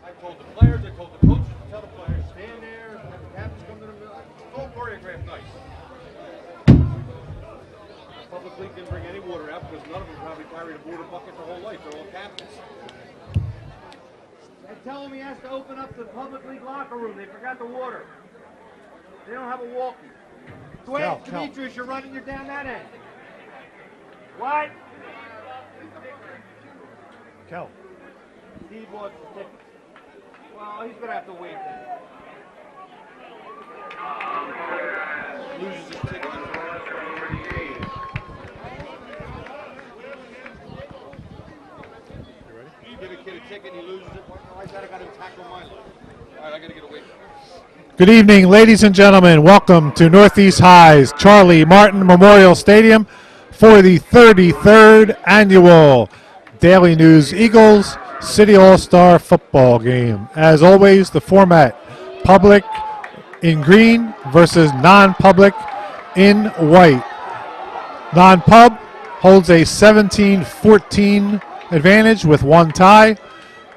I told the players, I told the coaches to tell the players, stand there, have the captains come to them. It's all choreographed nice. The public league didn't bring any water out because none of them probably carried a water bucket their whole life. They're all captains. And tell him he has to open up the public league locker room. They forgot the water. They don't have a walkie. Dwayne, Demetrius, you're down that end. What? Kel. Steve wants the tickets. Well, he's going to have to wait then. Loses his ticket. You ready? You give a kid a ticket and he loses it. Why is that? I got to tackle mine. All right, I got to get away from it. Good evening, ladies and gentlemen. Welcome to Northeast High's Charlie Martin Memorial Stadium for the 33rd annual Daily News Eagles City All-Star Football Game. As always, the format, public in green versus non-public in white. Non-pub holds a 17-14 advantage with one tie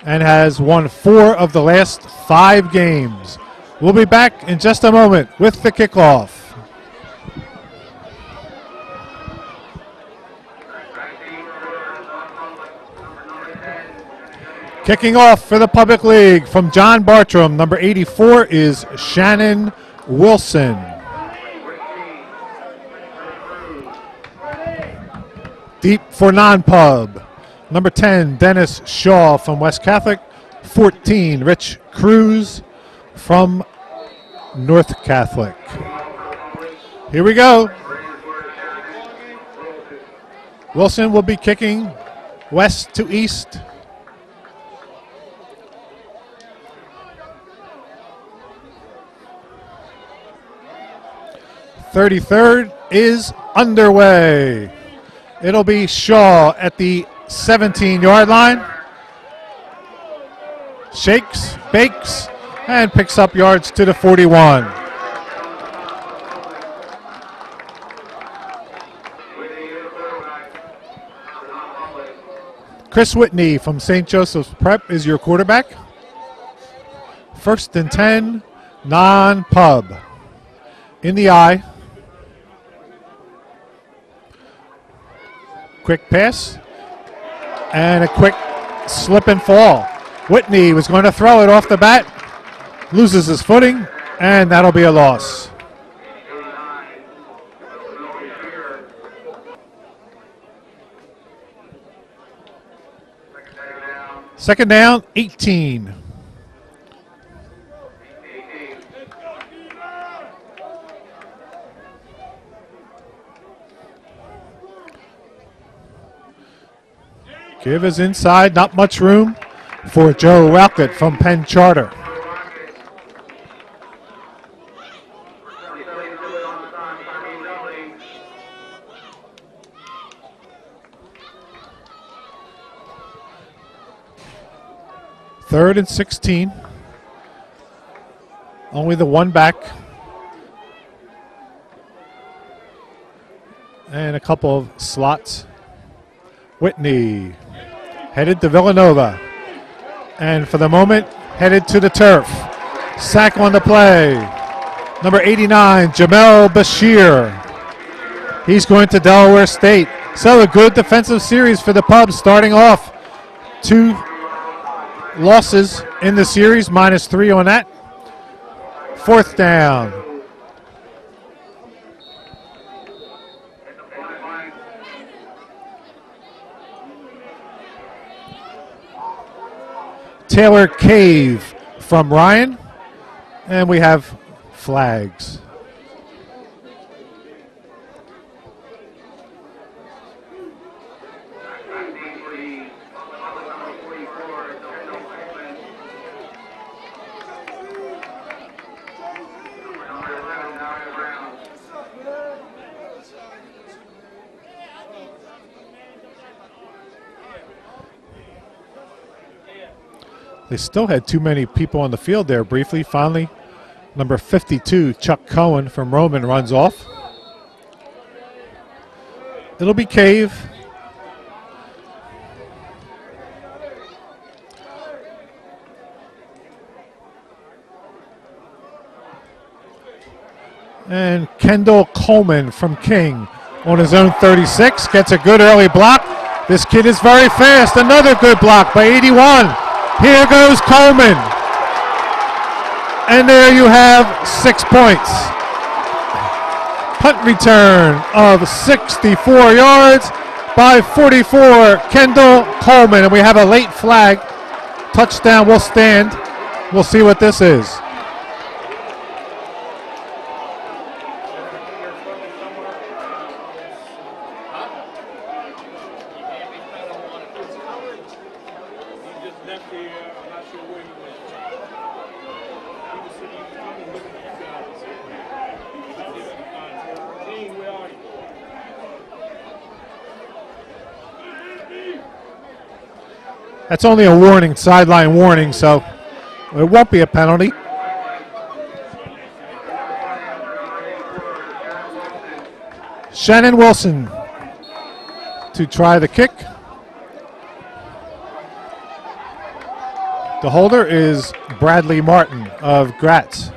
and has won 4 of the last 5 games. We'll be back in just a moment with the kickoff. Kicking off for the Public League from John Bartram, number 84 is Shannon Wilson. Deep for non-pub, number 10, Dennis Shaw from West Catholic, 14, Rich Cruz from North Catholic. Here we go. Wilson will be kicking west to east. .33rd is underway. It'll be Shaw at the 17-yard line. Shakes, bakes, and picks up yards to the 41. Chris Whitney from St. Joseph's Prep is your quarterback. 1st and 10, non-pub. In the eye. Quick pass. And a quick slip and fall. Whitney was going to throw it off the bat. Loses his footing, and that'll be a loss. Second down, 18. Give is inside, not much room for Joe Walcott from Penn Charter. Third and 16. Only the one back. And a couple of slots. Whitney headed to Villanova. And for the moment, headed to the turf. Sack on the play. Number 89, Jamel Bashir. He's going to Delaware State. So a good defensive series for the Pubs starting off. 2 losses in the series, -3 on that. 4th down. Taylor Cave from Ryan, and we have flags. They still had too many people on the field there briefly. Finally, number 52, Chuck Cohen from Roman, runs off. It'll be Cave. And Kendall Coleman from King on his own 36 gets a good early block. This kid is very fast. Another good block by 81. Here goes Coleman. And there you have 6 points. Punt return of 64 yards by 44, Kendall Coleman. And we have a late flag. Touchdown will stand. We'll see what this is. That's only a warning, sideline warning, so it won't be a penalty. Shannon Wilson to try the kick. The holder is Bradley Martin of Gratz.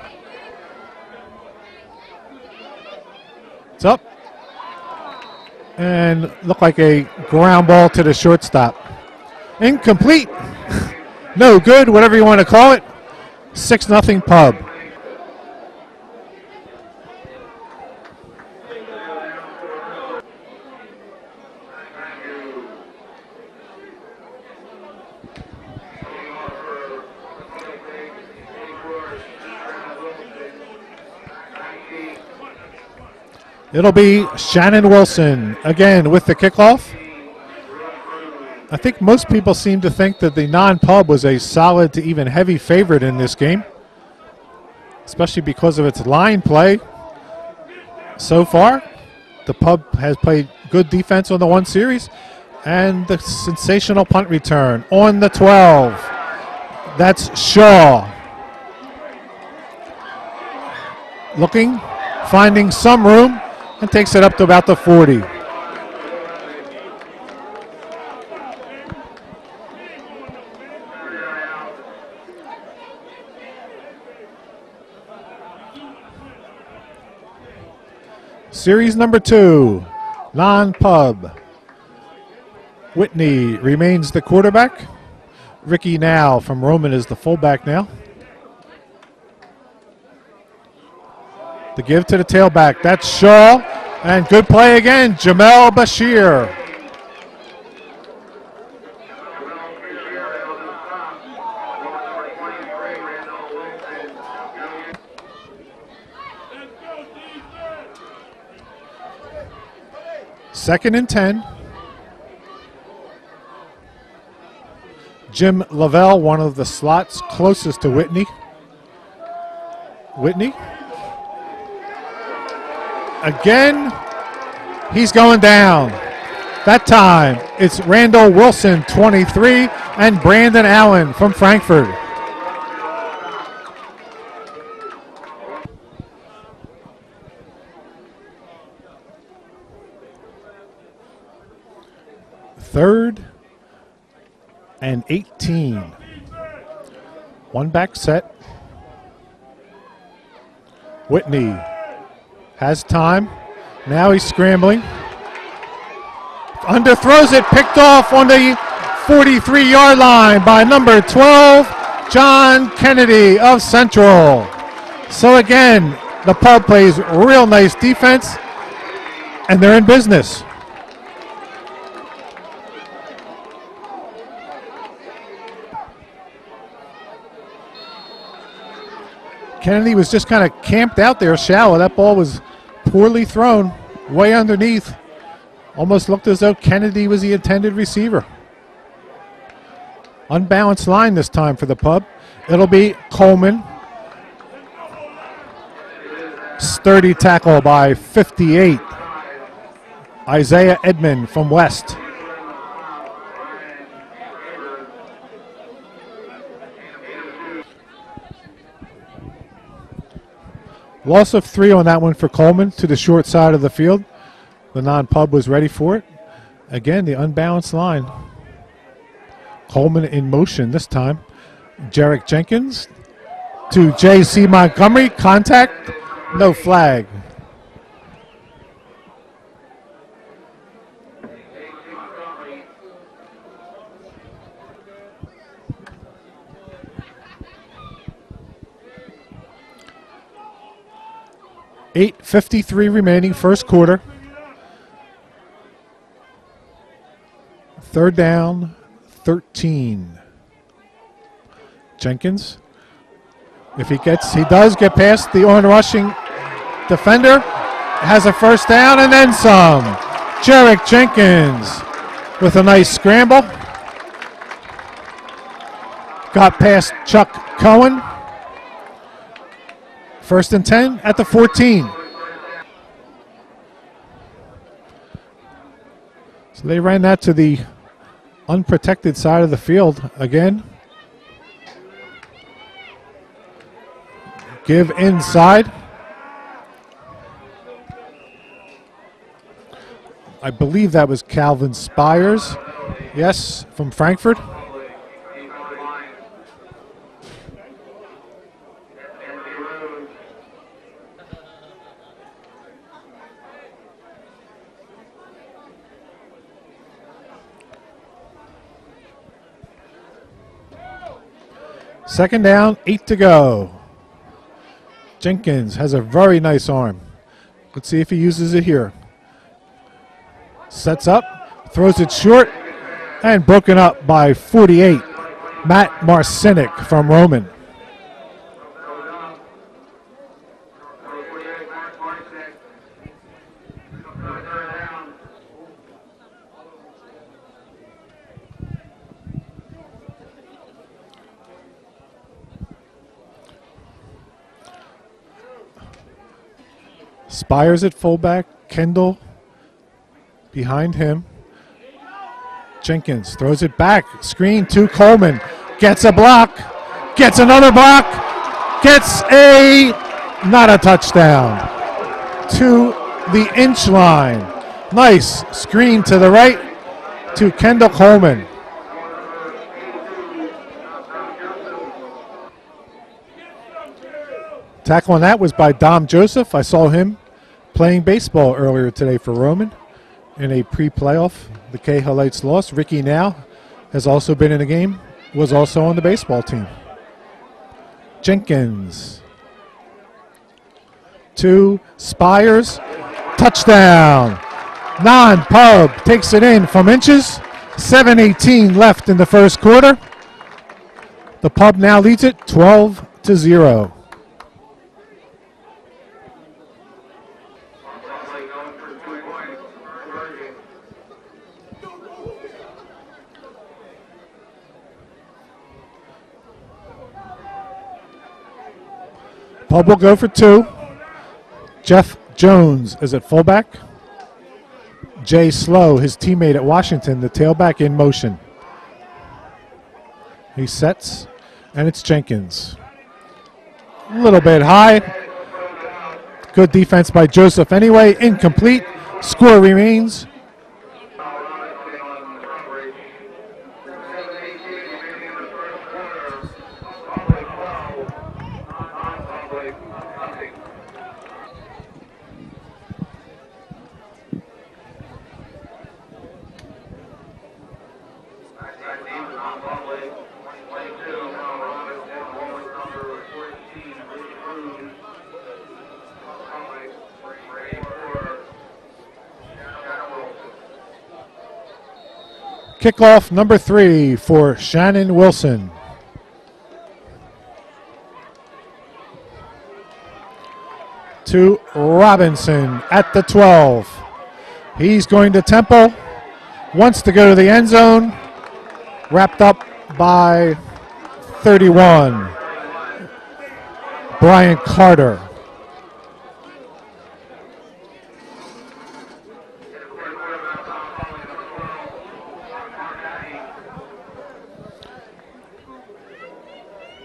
It's up. And looked like a ground ball to the shortstop. Incomplete. No good, whatever you want to call it. 6-0 Pub. It'll be Shannon Wilson again with the kickoff. I think most people seem to think that the non-Pub was a solid to even heavy favorite in this game, especially because of its line play. So far, the Pub has played good defense on the one series, and the sensational punt return on the 12. That's Shaw. Looking, finding some room, and takes it up to about the 40. Series number 2, non-Pub. Whitney remains the quarterback. Ricky Now from Roman is the fullback now. The give to the tailback. That's Shaw. And good play again, Jamel Bashir. Second and 10. Jim Lavelle, one of the slots closest to Whitney. Whitney. Again, he's going down. That time, it's Randall Wilson, 23, and Brandon Allen from Frankfurt. Third and 18. One back set. Whitney has time. Now he's scrambling. Underthrows it, picked off on the 43-yard line by number 12, John Kennedy of Central. So again, the Pub plays real nice defense, and they're in business. Kennedy was just kind of camped out there shallow. That ball was poorly thrown, way underneath. Almost looked as though Kennedy was the intended receiver. Unbalanced line this time for the Pub. It'll be Coleman. Sturdy tackle by 58. Isaiah Edmond from West. Loss of 3 on that one for Coleman to the short side of the field. The non-Pub was ready for it. Again, the unbalanced line. Coleman in motion this time. Jarek Jenkins to J.C. Montgomery. Contact. No flag. 8:53 remaining, first quarter. Third down, 13. Jenkins, if he does get past the on-rushing defender, has a first down and then some. Jarek Jenkins with a nice scramble. Got past Chuck Cohen. First and 10 at the 14. So they ran that to the unprotected side of the field again. Give inside. I believe that was Calvin Spires. Yes, from Frankfurt. Second down, 8 to go. Jenkins has a very nice arm. Let's see if he uses it here. Sets up, throws it short, and broken up by 48. Matt Marcinic from Roman. Spires at fullback, Kendall behind him. Jenkins throws it back, screen to Coleman, gets a block, gets another block, gets not a touchdown, to the inch line. Nice screen to the right to Kendall Coleman. Tackle on that was by Dom Joseph. I saw him playing baseball earlier today for Roman in a pre-playoff. The Cahalites lost. Ricky Now has also been in the game, was also on the baseball team. Jenkins to Spires. Touchdown. Non-Pub takes it in from inches. 7:18 left in the first quarter. The Pub now leads it 12-0. Pub will go for 2. Jeff Jones is at fullback. Jay Slow, his teammate at Washington, the tailback in motion. He sets, and it's Jenkins. A little bit high. Good defense by Joseph anyway. Incomplete. Score remains. Kickoff number 3 for Shannon Wilson. To Robinson at the 12. He's going to Temple. Wants to go to the end zone. Wrapped up by 31. Brian Carter.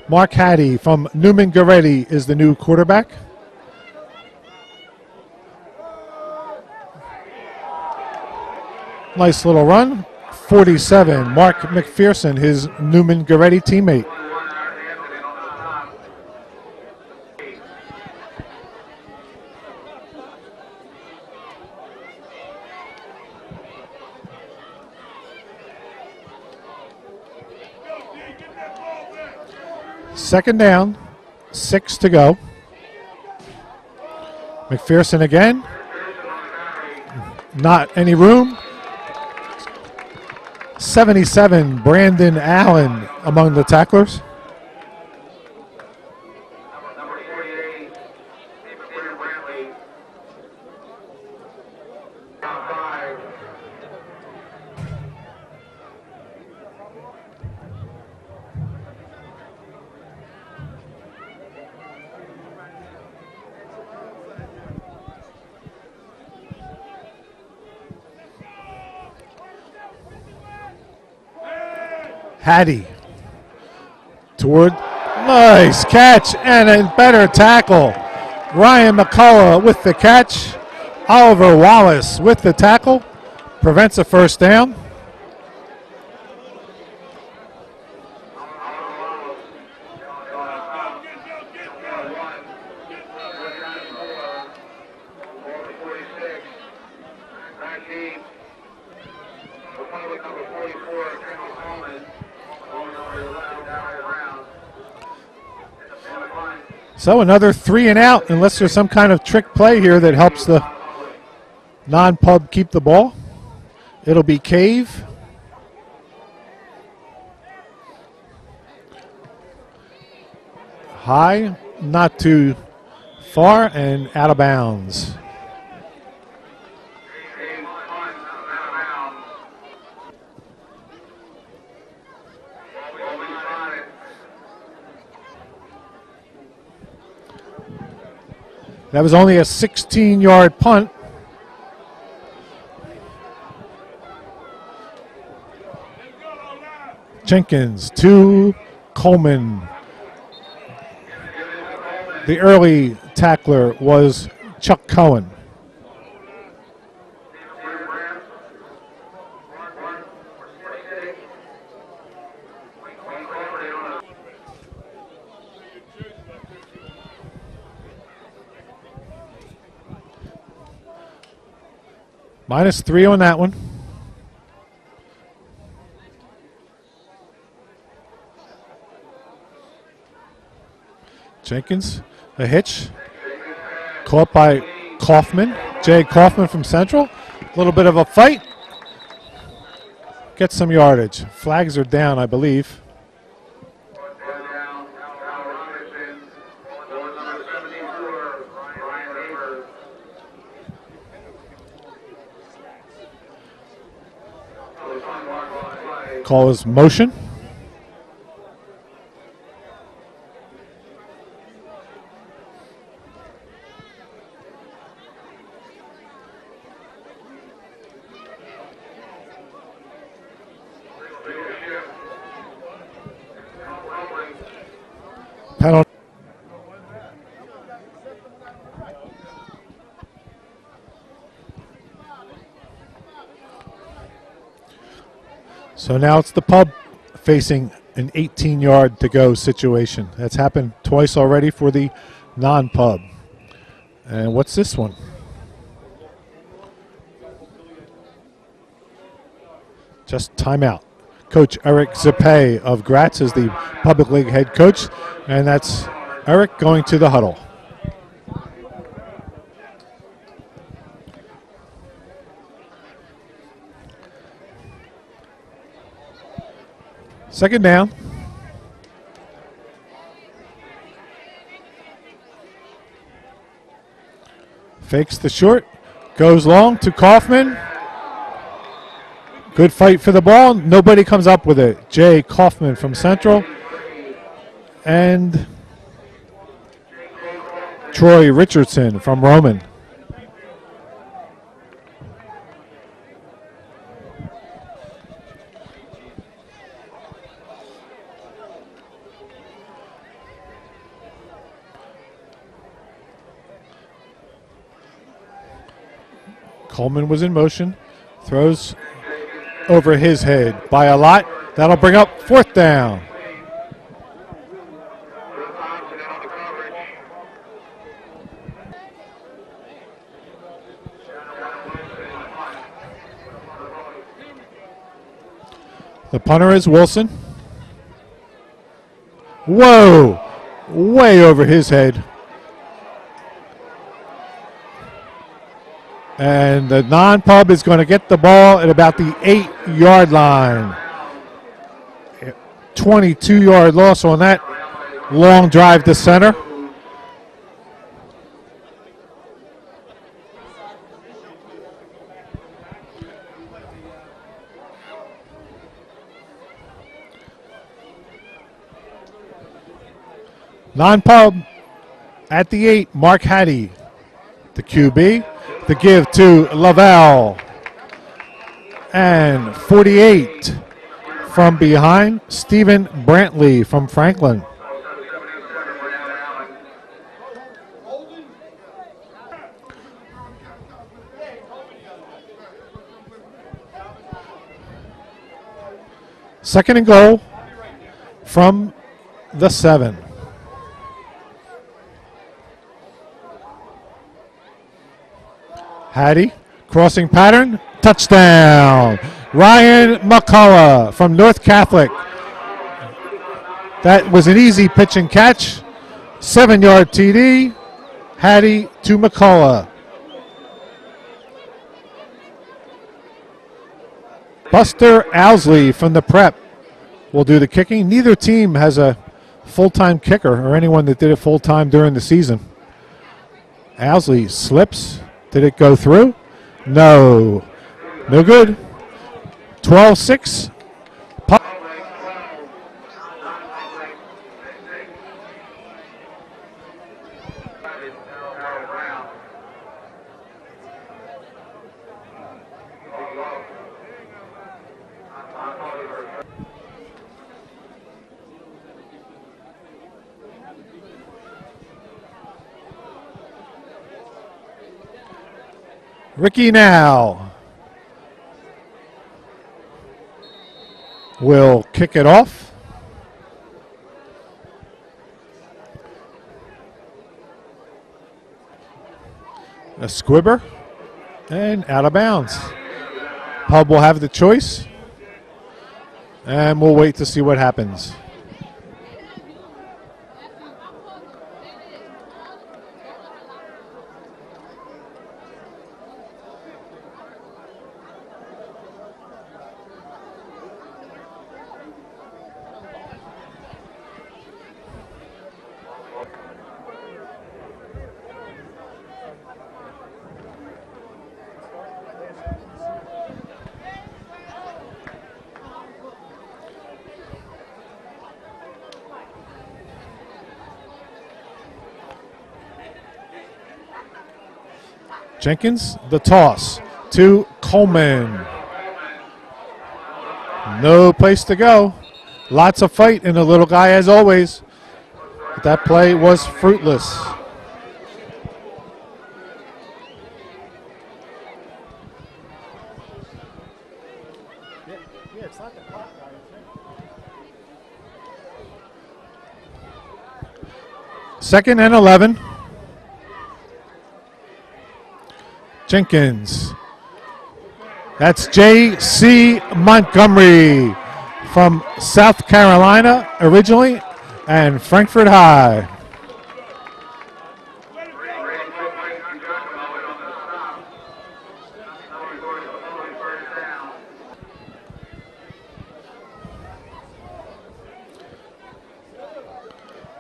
Mark Hattie from Newman Goretti is the new quarterback. Nice little run. 47, Mark McPherson, his Newman Goretti teammate. Second down, 6 to go. McPherson again. Not any room. 77, Brandon Allen among the tacklers. Hattie toward, nice catch and a better tackle. Ryan McCullough with the catch. Oliver Wallace with the tackle. Prevents a first down. So another 3 and out, unless there's some kind of trick play here that helps the non-pub keep the ball. It'll be Cave. High, not too far, and out of bounds. That was only a 16-yard punt. Jenkins to Coleman. The early tackler was Chuck Cohen. -3 on that one. Jenkins, a hitch. Caught by Kaufman. Jay Kaufman from Central. A little bit of a fight. Gets some yardage. Flags are down, I believe. Call is motion. Penalty. So now it's the pub facing an 18-yard to go situation. That's happened twice already for the non-pub. And what's this one? Just timeout. Coach Eric Zappe of Gratz is the public league head coach, and that's Eric going to the huddle. Second down. Fakes the short, goes long to Kaufman. Good fight for the ball. Nobody comes up with it. Jay Kaufman from Central. And Troy Richardson from Roman. Coleman was in motion, throws over his head by a lot. That'll bring up fourth down. The punter is Wilson. Whoa, way over his head. And the non-pub is going to get the ball at about the 8-yard line. 22-yard loss on that long drive to center. Non-pub at the 8, Mark Hattie, the QB. The give to Lavelle. And 48 from behind, Stephen Brantley from Franklin. Second and goal from the 7. Hattie, crossing pattern, touchdown. Ryan McCullough from North Catholic. That was an easy pitch and catch. 7-yard TD, Hattie to McCullough. Buster Owsley from the prep will do the kicking. Neither team has a full-time kicker or anyone that did it full-time during the season. Owsley slips. Did it go through? No. No good. 12-6. Ricky now will kick it off. A squibber and out of bounds. Pub will have the choice, and we'll wait to see what happens. Jenkins, the toss to Coleman. No place to go. Lots of fight in the little guy as always. But that play was fruitless. Second and 11. Jenkins. That's J.C. Montgomery from South Carolina originally and Frankfurt High.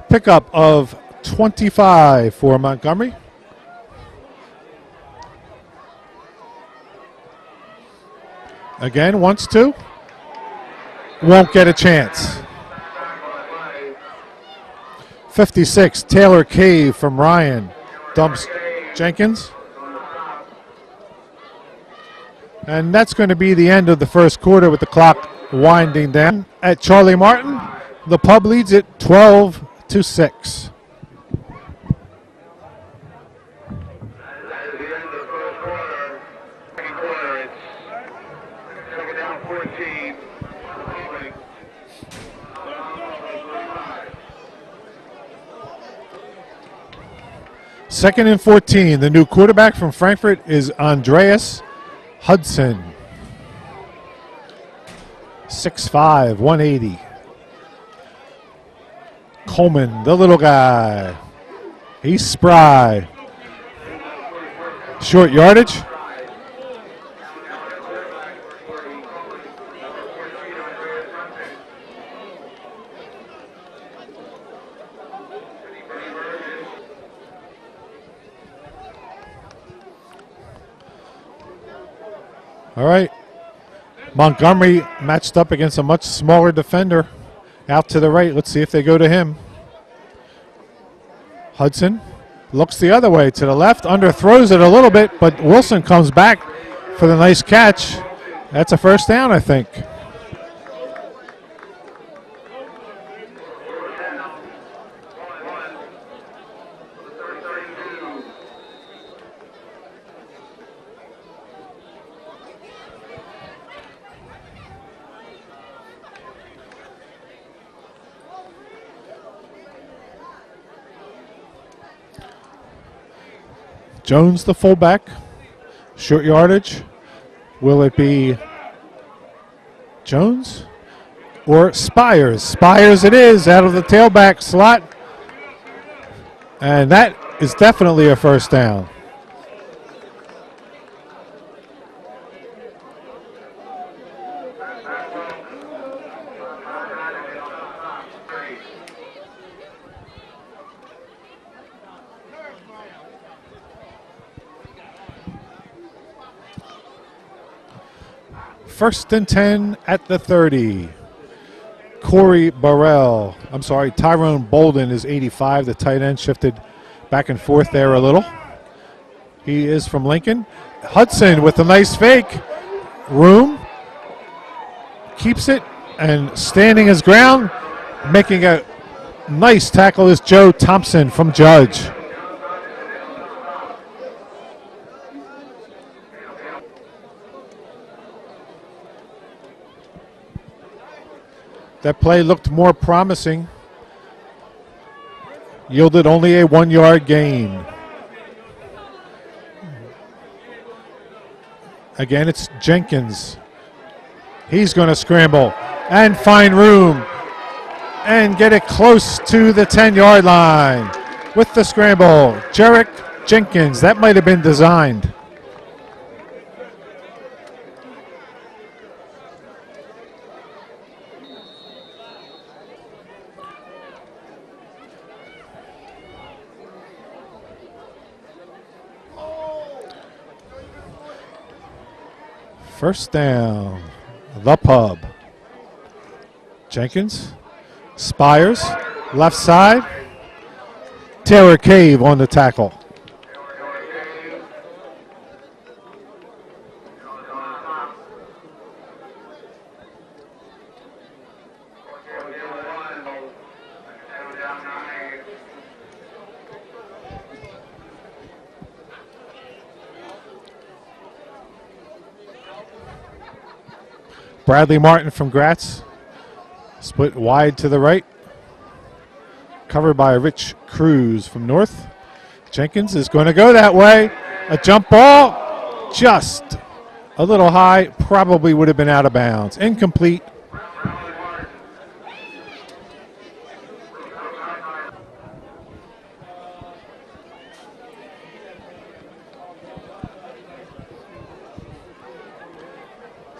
Pickup of 25 for Montgomery. Again, wants to. Won't get a chance. 56, Taylor Cave from Ryan. Dumps Jenkins. And that's going to be the end of the first quarter with the clock winding down. At Charlie Martin, the Pub leads it 12-6. Second and 14. The new quarterback from Frankfurt is Andreas Hudson. 6'5", 180. Coleman, the little guy. He's spry. Short yardage. All right. Montgomery matched up against a much smaller defender. Out to the right. Let's see if they go to him. Hudson looks the other way to the left. Underthrows it a little bit, but Wilson comes back for the nice catch. That's a first down, I think. Jones, the fullback. Short yardage. Will it be Jones or Spires? Spires it is, out of the tailback slot. And that is definitely a first down. First and 10 at the 30. Tyrone Bolden is 85. The tight end shifted back and forth there a little. He is from Lincoln. Hudson with a nice fake. Room. Keeps it and standing his ground. Making a nice tackle is Joe Thompson from Judge. That play looked more promising. Yielded only a 1 yard gain. Again, it's Jenkins. He's going to scramble and find room and get it close to the 10-yard line with the scramble. Jarek Jenkins, that might have been designed. First down, the pub. Jenkins, Spires, left side. Taylor Cave on the tackle. Bradley Martin from Gratz, split wide to the right, covered by Rich Cruz from North. Jenkins is going to go that way. A jump ball, just a little high, probably would have been out of bounds. Incomplete.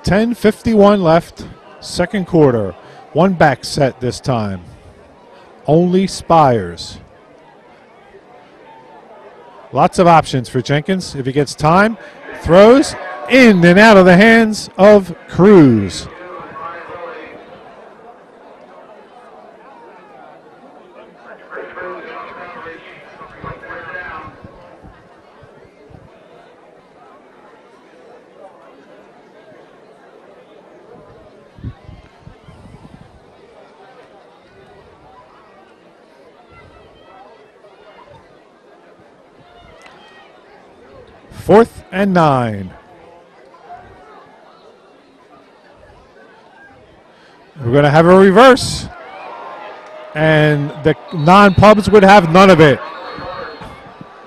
.51 left, second quarter. One back set this time. Only Spires. Lots of options for Jenkins. If he gets time, throws in and out of the hands of Cruz. Fourth and 9. We're going to have a reverse. And the non-pubs would have none of it.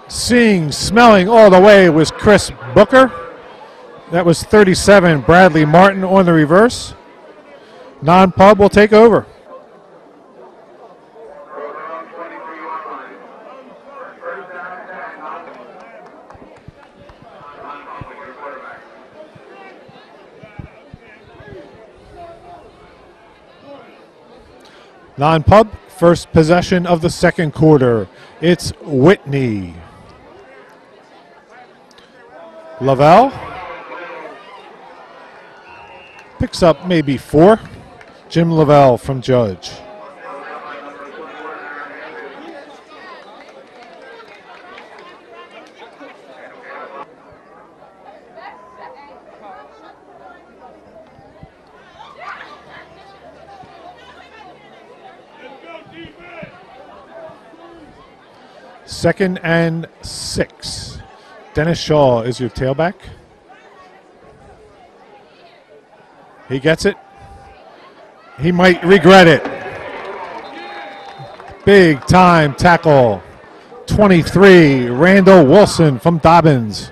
Seeing, smelling all the way was Chris Booker. That was 37, Bradley Martin on the reverse. Non-pub will take over. Non-pub, first possession of the second quarter. It's Whitney. Lavelle. Picks up maybe 4. Jim Lavelle from Judge. Second and 6. Dennis Shaw is your tailback. He gets it. He might regret it. Big time tackle. 23, Randall Wilson from Dobbins.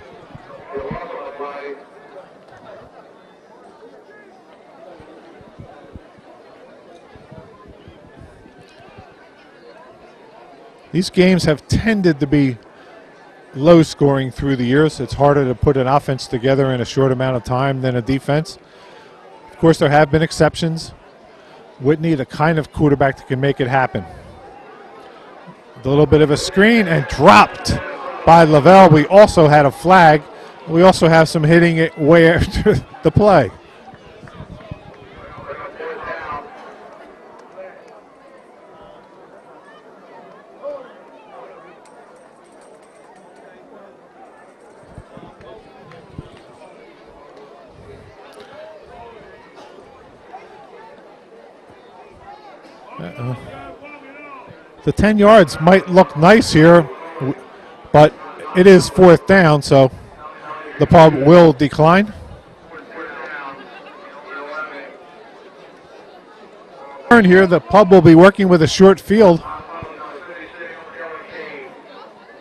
These games have tended to be low scoring through the years. It's harder to put an offense together in a short amount of time than a defense. Of course, there have been exceptions. Whitney, the kind of quarterback that can make it happen. A little bit of a screen and dropped by Lavelle. We also had a flag. We also have some hitting it where the play. The 10 yards might look nice here, but it is 4th down, so the pub will decline. Here, the pub will be working with a short field.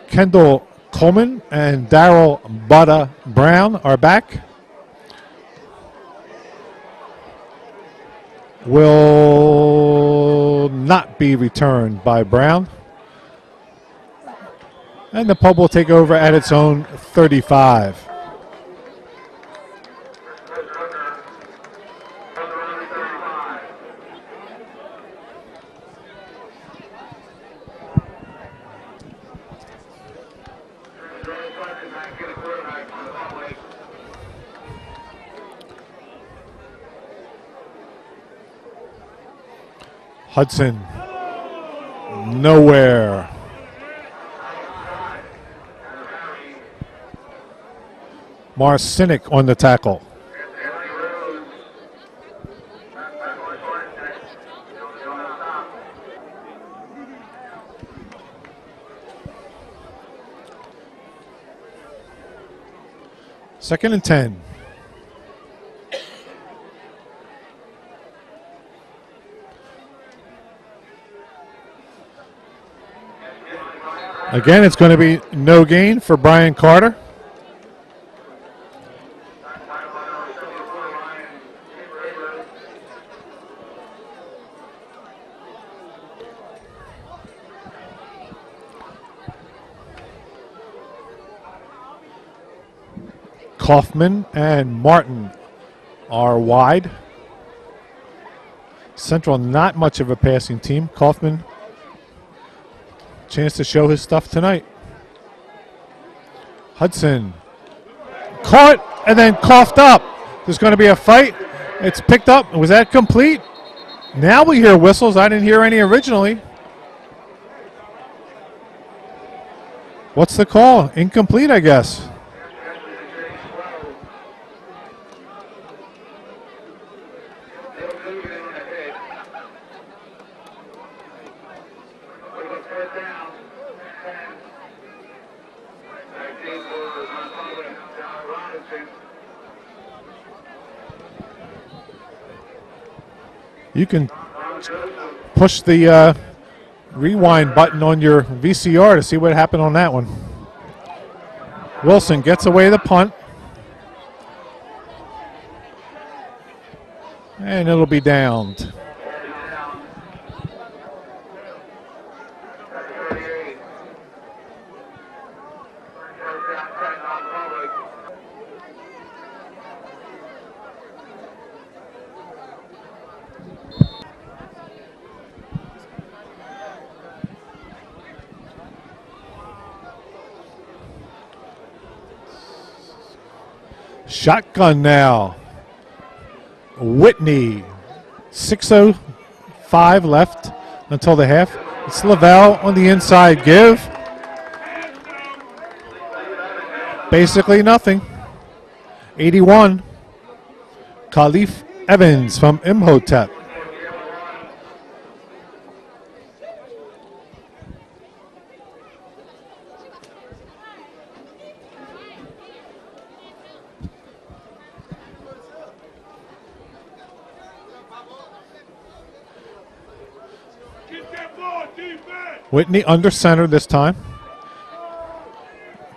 Kendall Coleman and Darrell Butta Brown are back. Will not be returned by Brown. And the pub will take over at its own 35. Hudson, nowhere. Marcinic on the tackle. Second and 10. Again, it's going to be no gain for Brian Carter. Kaufman and Martin are wide. Central, not much of a passing team. Kaufman, chance to show his stuff tonight. Hudson, caught and then coughed up. There's going to be a fight. It's picked up. Was that complete? Now we hear whistles. I didn't hear any originally. What's the call? Incomplete, I guess. You can push the rewind button on your VCR to see what happened on that one. Wilson gets away the punt. And it'll be downed. Shotgun now. Whitney. 6:05 left until the half. It's Lavelle on the inside give. Basically nothing. 81. Khalif Evans from Imhotep. Whitney under center this time.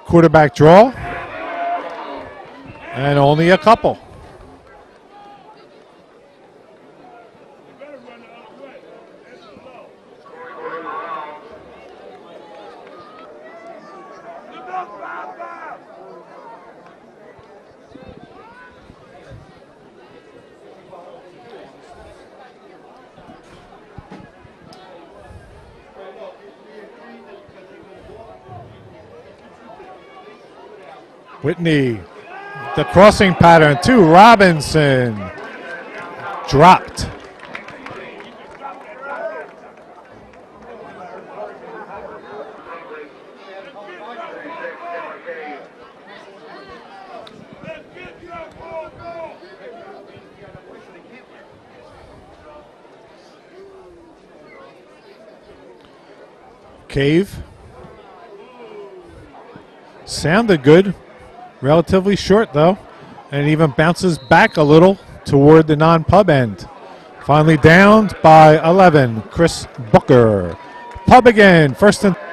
Quarterback draw. And only a couple. Whitney, the crossing pattern to Robinson. Dropped. Cave. Sounded good. Relatively short, though, and even bounces back a little toward the non-pub end. Finally downed by 11, Chris Booker. Pub again, first and... What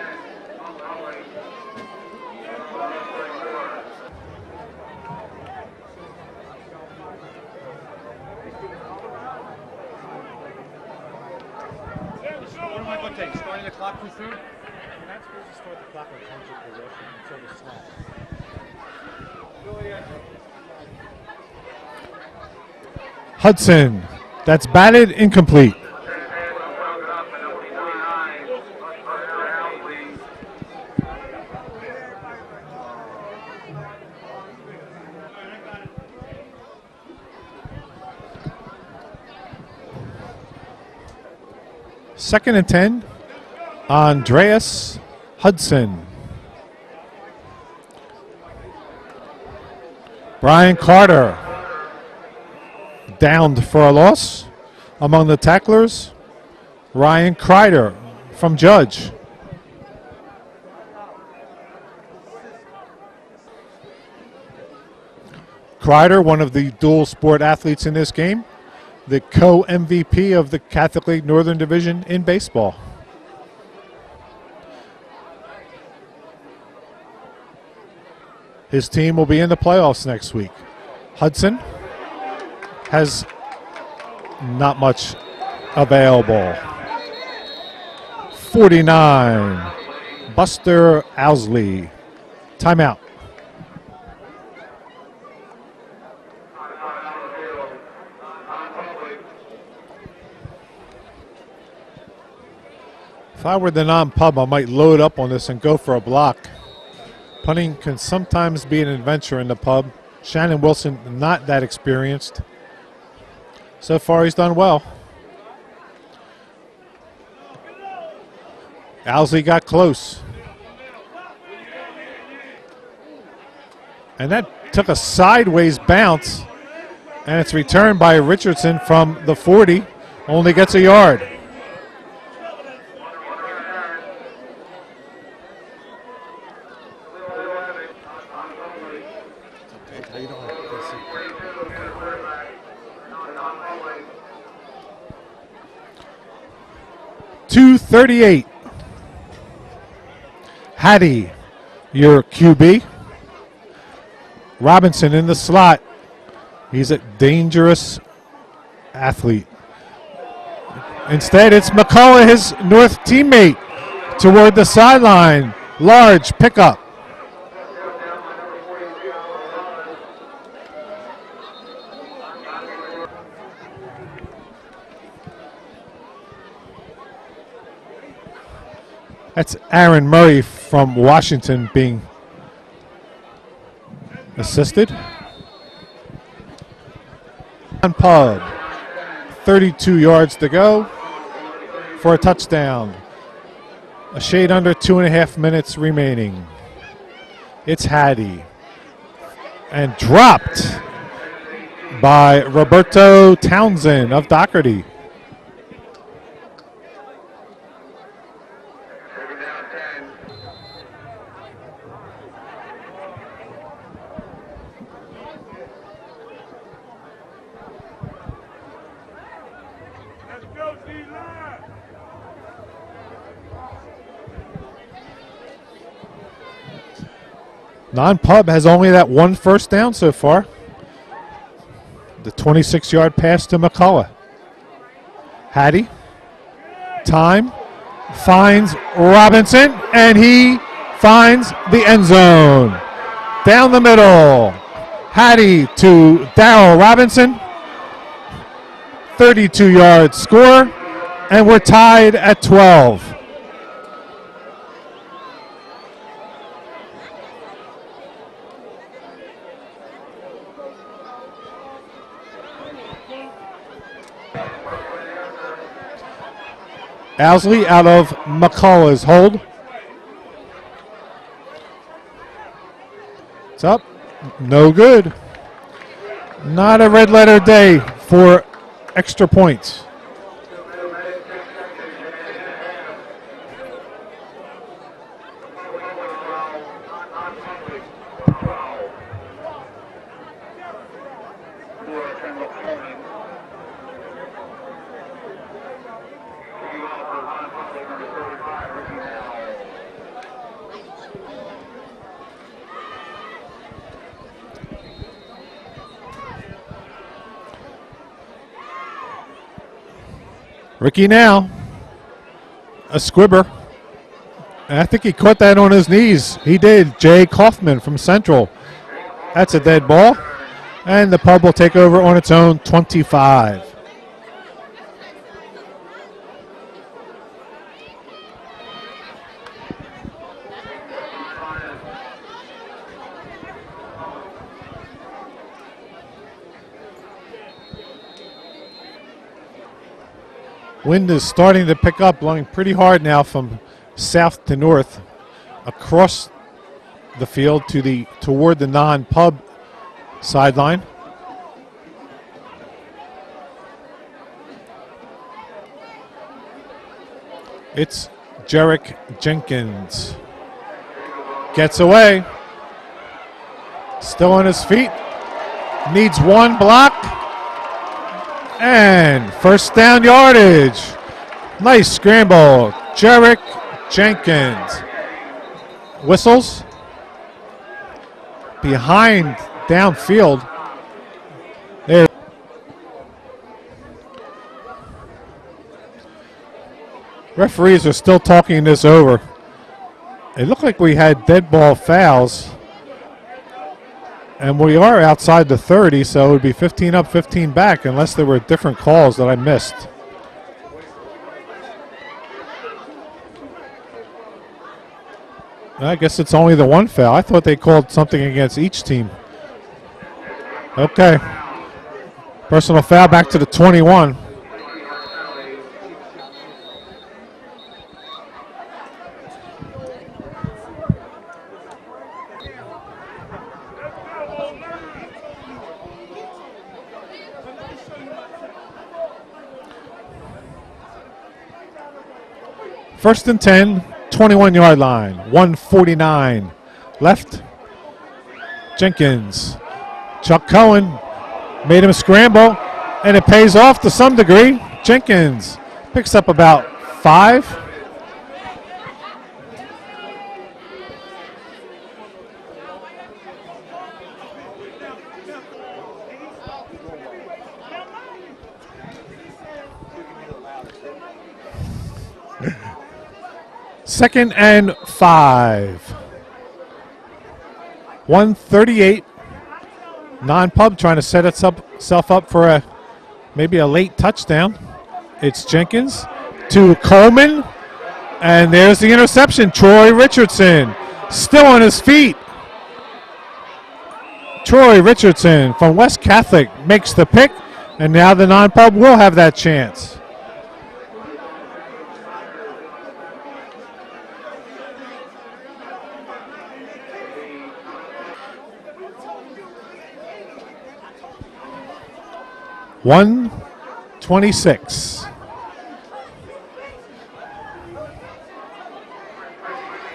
am I going to take? Starting the clock too soon? You're not supposed to start the clock on contract possession until the snap. Hudson, that's batted incomplete. Second and 10, Andreas Hudson. Brian Carter downed for a loss. Among the tacklers, Ryan Kreider from Judge. Kreider, one of the dual sport athletes in this game, the co-MVP of the Catholic League Northern Division in baseball. His team will be in the playoffs next week. Hudson has not much available. 49, Buster Owsley. Timeout. If I were the non-pub, I might load up on this and go for a block. Punting can sometimes be an adventure in the pub. Shannon Wilson, not that experienced. So far, he's done well. Owsley got close. And that took a sideways bounce, and it's returned by Richardson from the 40. Only gets a yard. .238. Hattie, your QB. Robinson in the slot. He's a dangerous athlete. Instead, it's McCullough, his North teammate, toward the sideline. Large pickup. That's Aaron Murray from Washington being assisted. Pub. 32 yards to go for a touchdown. A shade under 2.5 minutes remaining. It's Hattie. And dropped by Roberto Townsend of Doherty. Non-Pub has only that one first down so far. The 26-yard pass to McCullough. Hattie. Time. Finds Robinson, and he finds the end zone. Down the middle. Hattie to Darrell Robinson. 32-yard score, and we're tied at 12. Owsley out of McCullough's hold. It's up. No good. Not a red letter day for extra points. Ricky now, a squibber. And I think he caught that on his knees. He did. Jay Kaufman from Central. That's a dead ball. And the Pub will take over on its own 25. Wind is starting to pick up, blowing pretty hard now from south to north across the field toward the non-Pub sideline. It's Jarek Jenkins. Gets away. Still on his feet. Needs one block. And first down yardage. Nice scramble. Jarek Jenkins. Whistles. Behind downfield. There. Referees are still talking this over. It looked like we had dead ball fouls. And we are outside the 30, so it would be 15 up, 15 back, unless there were different calls that I missed. I guess it's only the one foul. I thought they called something against each team. Okay. Personal foul back to the 21. First and 10, 21-yard line, 1:49 left. Jenkins, Chuck Cohen made him scramble, and it pays off to some degree. Jenkins picks up about 5. Second and 5. 1:38. Non-Pub trying to set itself up for maybe a late touchdown. It's Jenkins to Coleman. And there's the interception. Troy Richardson still on his feet. Troy Richardson from West Catholic makes the pick. And now the non-pub will have that chance. $126.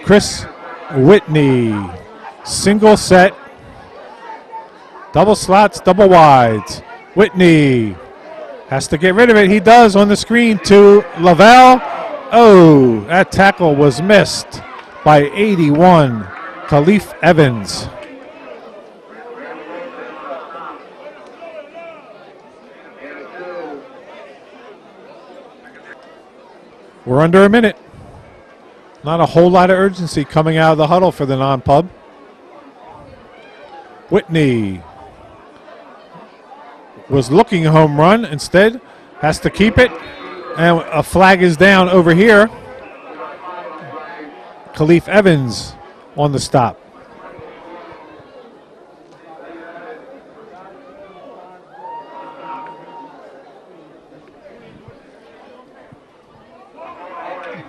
Chris Whitney, single set, double slots, double wides. Whitney has to get rid of it. He does on the screen to Lavelle. Oh, that tackle was missed by 81, Khalif Evans. We're under a minute. Not a whole lot of urgency coming out of the huddle for the non-pub. Whitney was looking a home run. Instead, has to keep it. And a flag is down over here. Khalif Evans on the stop.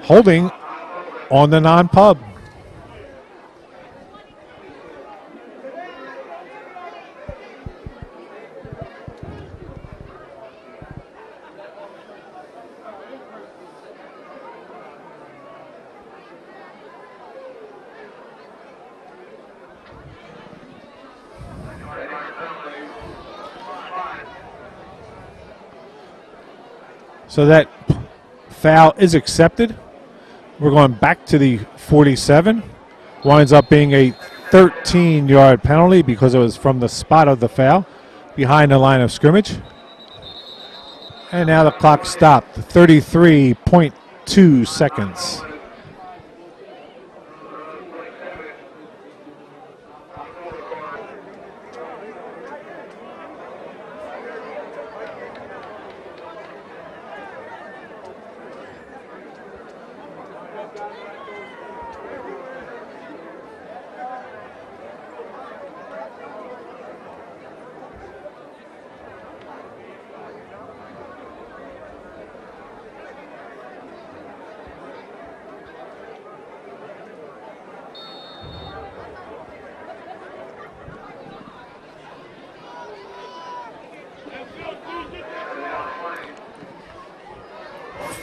Holding on the non-pub. So that foul is accepted. We're going back to the 47. Winds up being a 13-yard penalty because it was from the spot of the foul behind the line of scrimmage. And now the clock stopped. 33.2 seconds.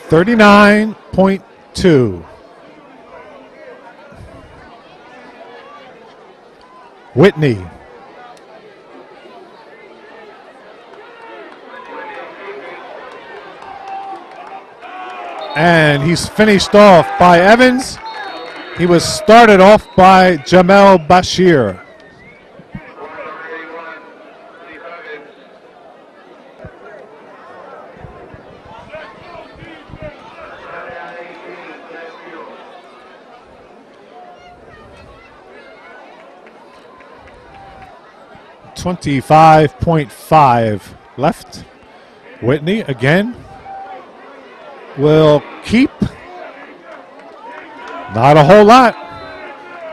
$39.2. Whitney. And he's finished off by Evans. He was started off by Jamel Bashir. $25.5 left. Whitney again will keep. Not a whole lot.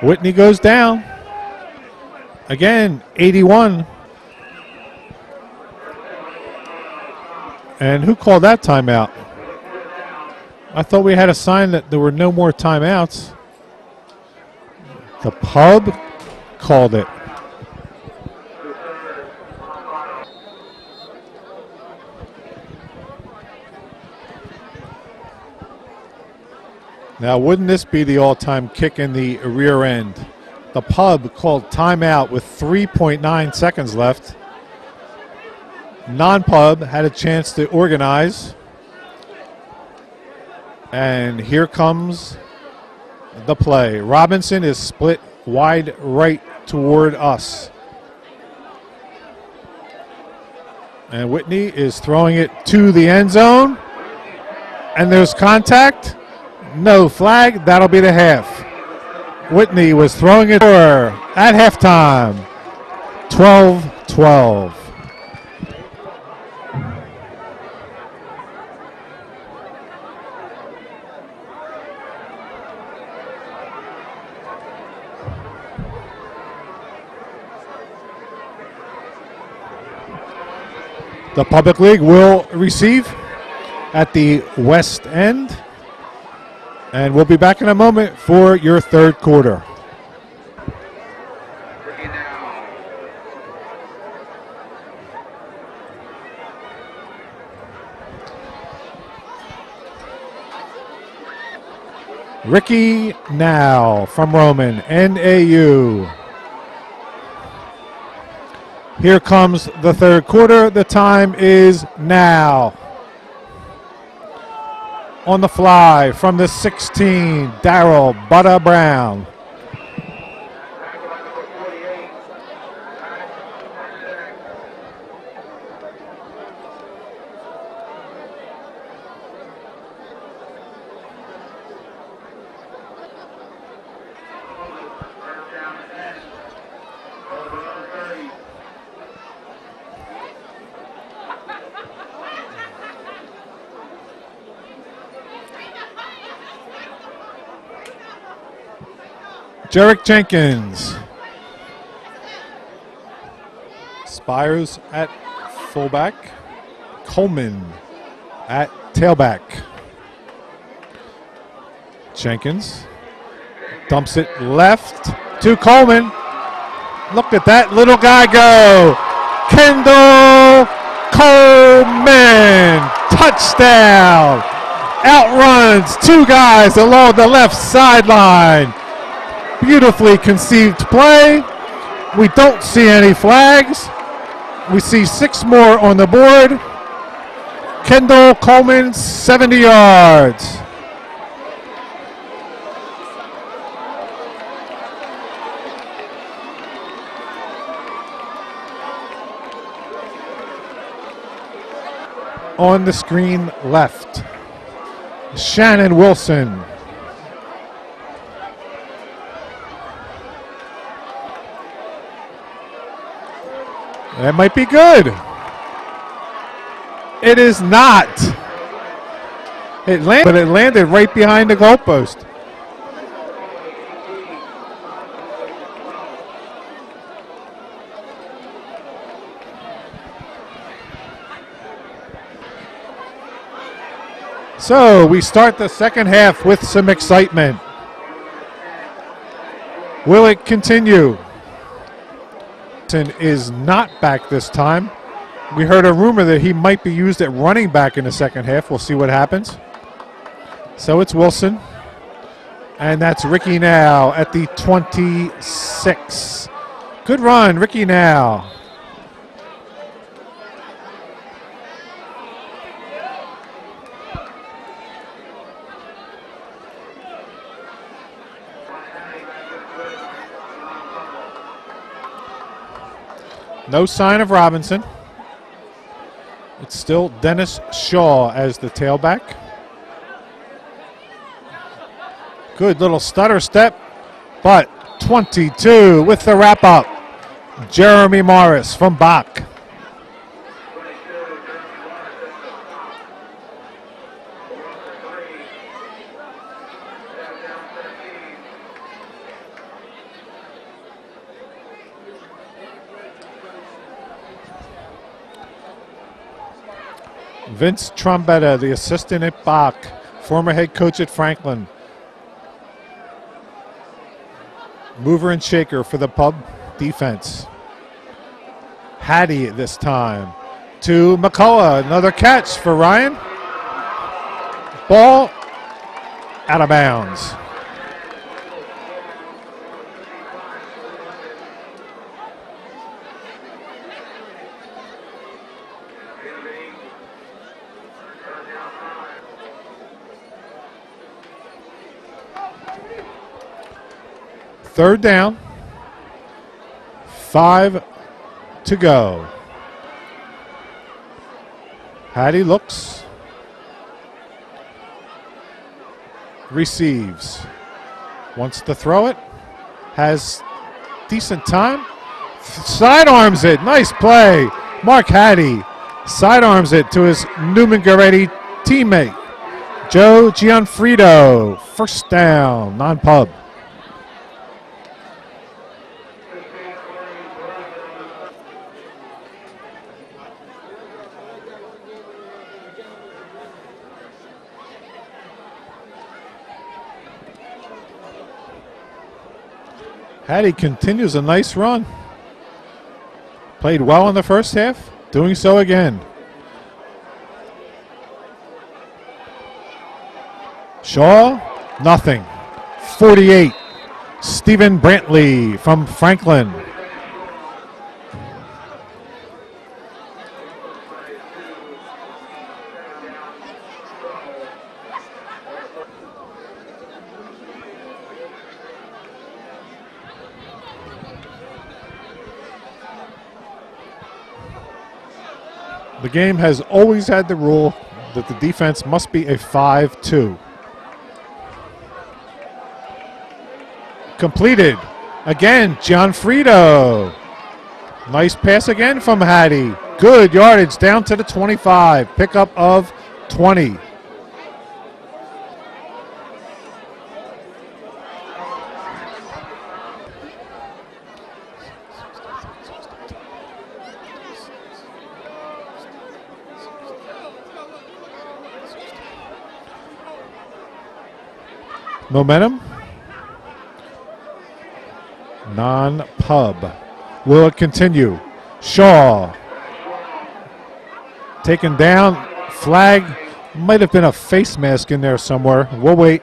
Whitney goes down. Again, 81. And who called that timeout? I thought we had a sign that there were no more timeouts. The pub called it. Now, wouldn't this be the all-time kick in the rear end? The pub called timeout with 3.9 seconds left. Non-pub had a chance to organize. And here comes the play. Robinson is split wide right toward us. And Whitney is throwing it to the end zone. And there's contact. No flag. That'll be the half. Whitney was throwing it at halftime. 12-12. The Public League will receive at the west end. And we'll be back in a moment for your third quarter. Ricky now from Roman, NAU. Here comes the third quarter. The time is now. On the fly from the 16, Darryl Butter Brown. Jarek Jenkins. Spires at fullback. Coleman at tailback. Jenkins dumps it left to Coleman. Look at that little guy go. Kendall Coleman. Touchdown. Outruns two guys along the left sideline. Beautifully conceived play. We don't see any flags. We see 6 more on the board. Kendall Coleman, 70 yards. On the screen left, Shannon Wilson. That might be good. It is not. But it landed right behind the goalpost. So we start the second half with some excitement. Will it continue? Is not back this time. We heard a rumor that he might be used at running back in the second half. We'll see what happens. So it's Wilson. And that's Ricky Now at the 26. Good run, Ricky Now. No sign of Robinson. It's still Dennis Shaw as the tailback. Good little stutter step, but 22 with the wrap up. Jeremy Morris from Bach. Vince Trombetta, the assistant at Bach, former head coach at Franklin. Mover and shaker for the Pub defense. Hattie this time to McCullough. Another catch for Ryan. Ball out of bounds. Third down, 5 to go. Hattie looks, receives, wants to throw it, has decent time, sidearms it, nice play. Mark Hattie sidearms it to his Newman Goretti teammate, Joe Gianfrido. First down, non-pub. Hattie continues a nice run. Played well in the first half, doing so again. Shaw, nothing. 48. Stephen Brantley from Franklin. The game has always had the rule that the defense must be a 5-2. Completed. Again, Gianfrido. Nice pass again from Hattie. Good yardage down to the 25. Pickup of 20. Momentum. Non-pub. Will it continue? Shaw. Taken down. Flag. Might have been a face mask in there somewhere. We'll wait.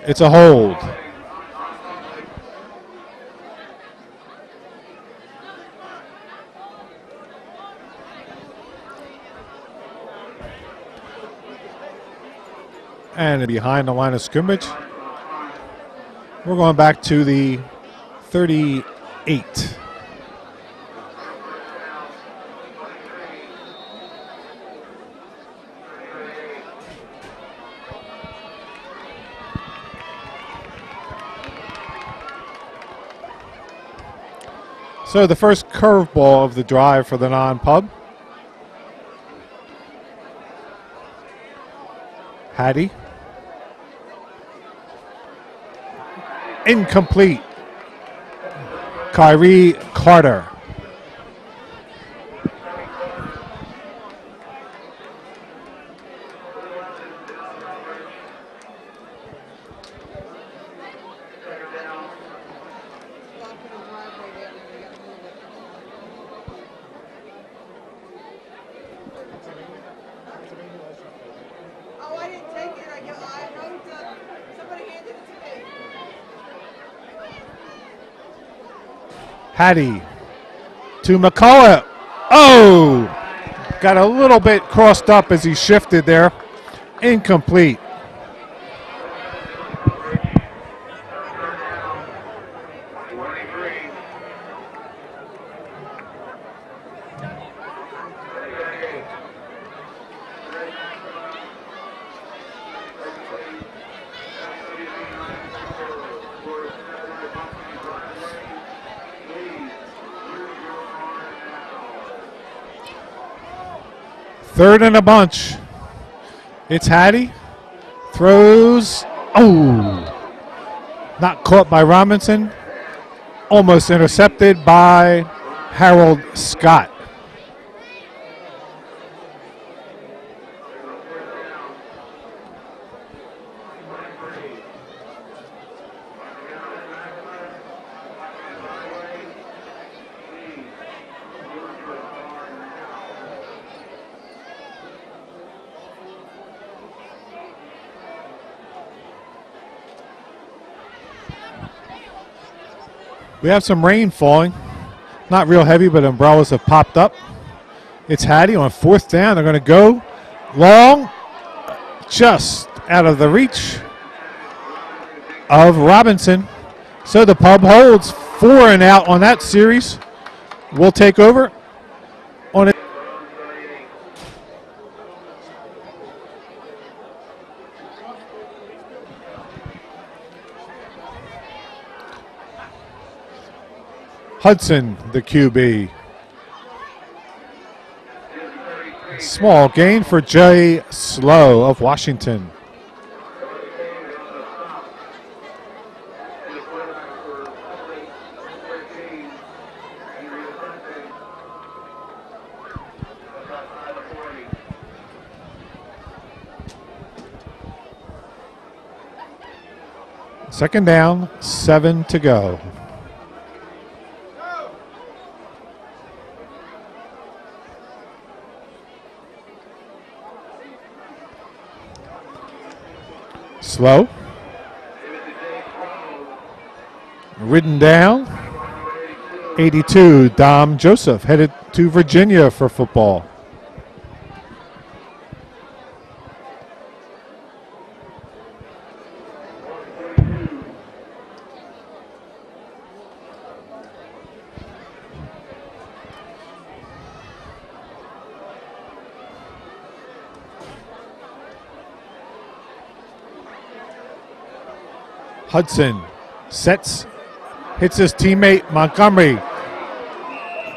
It's a hold. And behind the line of scrimmage, we're going back to the 38. So the first curveball of the drive for the non-pub. Hattie. Incomplete. Kyrie Carter. Hattie to McCullough. Oh! Got a little bit crossed up as he shifted there. Incomplete. Third and a bunch. It's Hattie. Throws. Oh! Not caught by Robinson. Almost intercepted by Harold Scott. We have some rain falling. Not real heavy, but umbrellas have popped up. It's Hattie on fourth down. They're going to go long, just out of the reach of Robinson. So the pub holds 4 and out on that series. We'll take over on it. Hudson, the QB. Small gain for Jay Slow of Washington. Second down, 7 to go. Slow. Ridden down. 82, Dom Joseph, headed to Virginia for football. Hudson sets, hits his teammate Montgomery.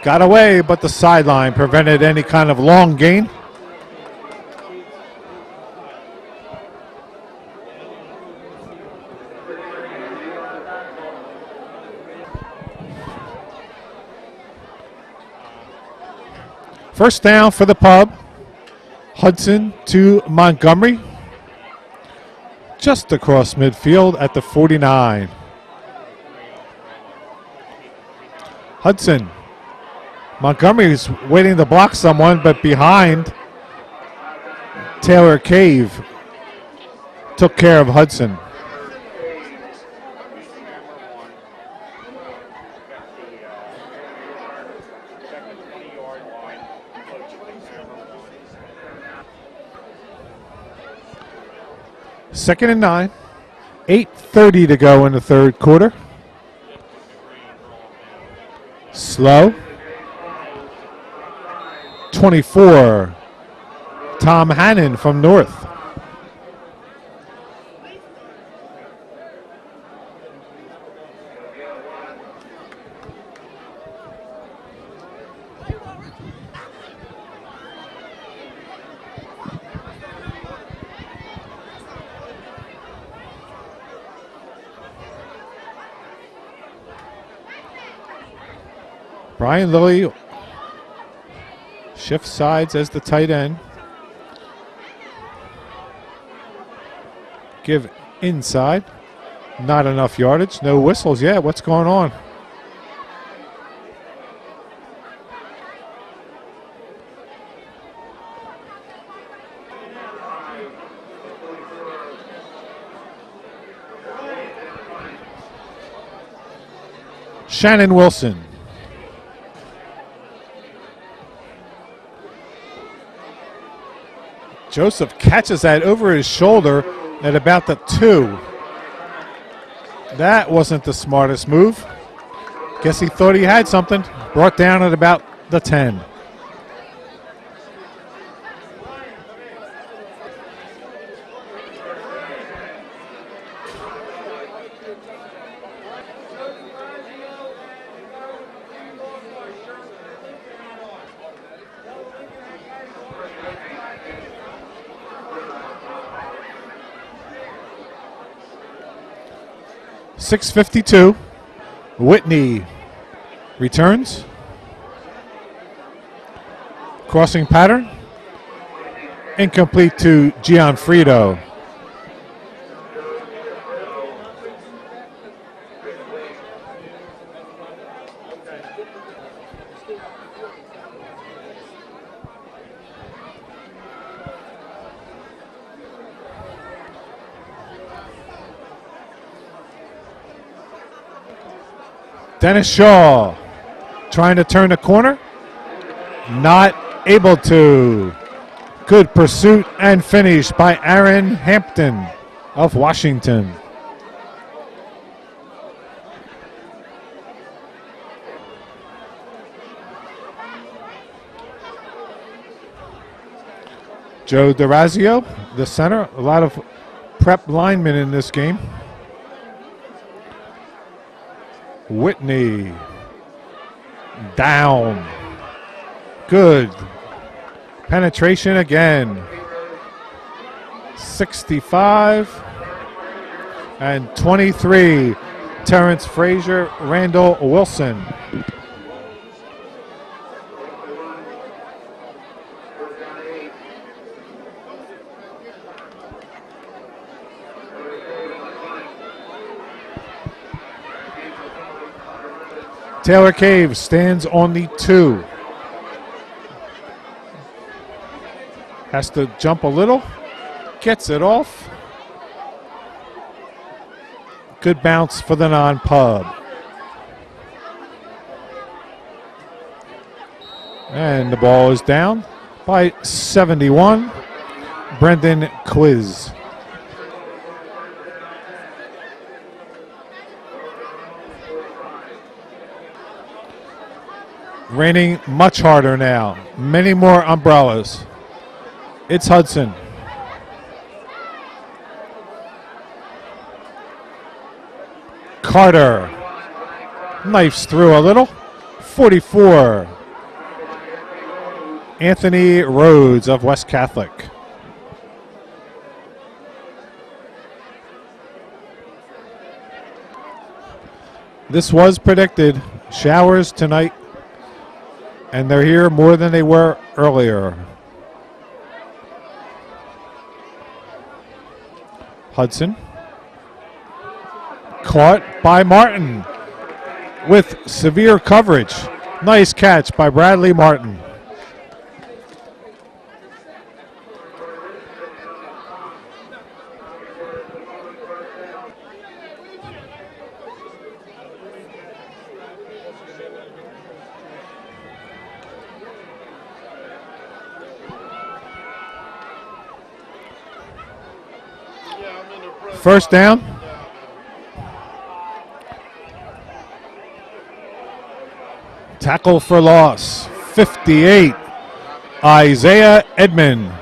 Got away, but the sideline prevented any kind of long gain. First down for the Pub. Hudson to Montgomery. Just across midfield at the 49. Hudson. Montgomery's waiting to block someone, but behind, Taylor Cave took care of Hudson. Second and 9. 8:30 to go in the third quarter. Slow. 24. Tom Hannon from North. Brian Lilly shifts sides as the tight end. Give inside. Not enough yardage. No whistles yet. What's going on? Shannon Wilson. Joseph catches that over his shoulder at about the 2. That wasn't the smartest move. Guess he thought he had something. Brought down at about the 10. .652. Whitney returns. Crossing pattern. Incomplete to Gianfrido. Dennis Shaw trying to turn the corner. Not able to. Good pursuit and finish by Aaron Hampton of Washington. Joe DeRazio, the center. A lot of prep linemen in this game. Whitney down. Good penetration again. 65 and 23. Terrence Frazier, Randall Wilson. Taylor Cave stands on the 2. Has to jump a little. Gets it off. Good bounce for the non-pub. And the ball is down by 71. Brendan Quiz. Raining much harder now. Many more umbrellas. It's Hudson. Carter. Knifes through a little. 44. Anthony Rhodes of West Catholic. This was predicted. Showers tonight. And they're here more than they were earlier. Hudson. Caught by Martin with severe coverage. Nice catch by Bradley Martin. First down. Tackle for loss. 58. Isaiah Edmond.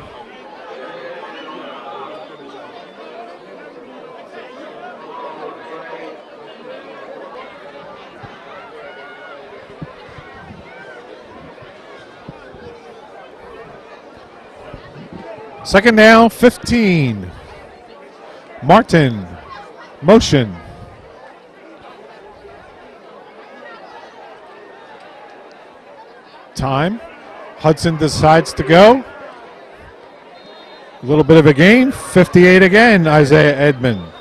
Second down, 15. Martin, motion. Time. Hudson decides to go. A little bit of a gain. 58 again, Isaiah Edmond.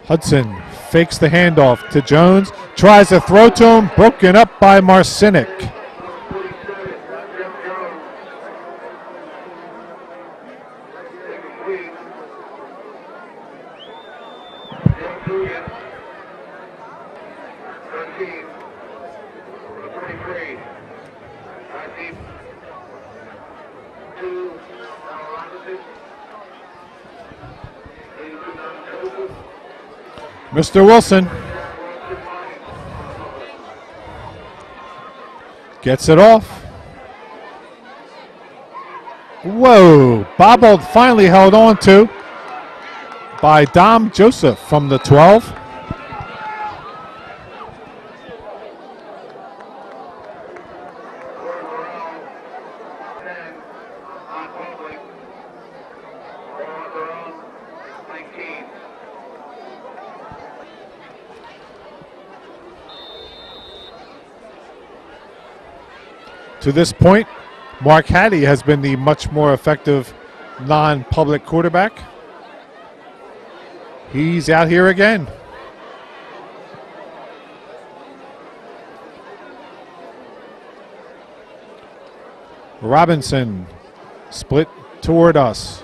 Hudson fakes the handoff to Jones, tries to throw to him, broken up by Marcinic. Mr. Wilson gets it off. Whoa, bobbled, finally held on to by Dom Joseph from the 12. To this point, Mark Hattie has been the much more effective non-public quarterback. He's out here again. Robinson split toward us.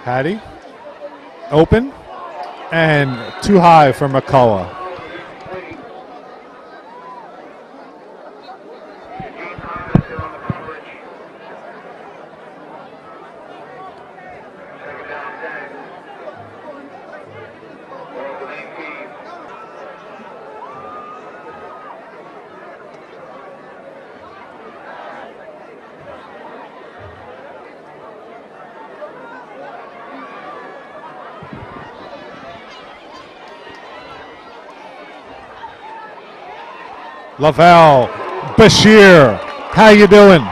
Hattie open and too high for McCullough. Lavelle, Bashir, how you doing?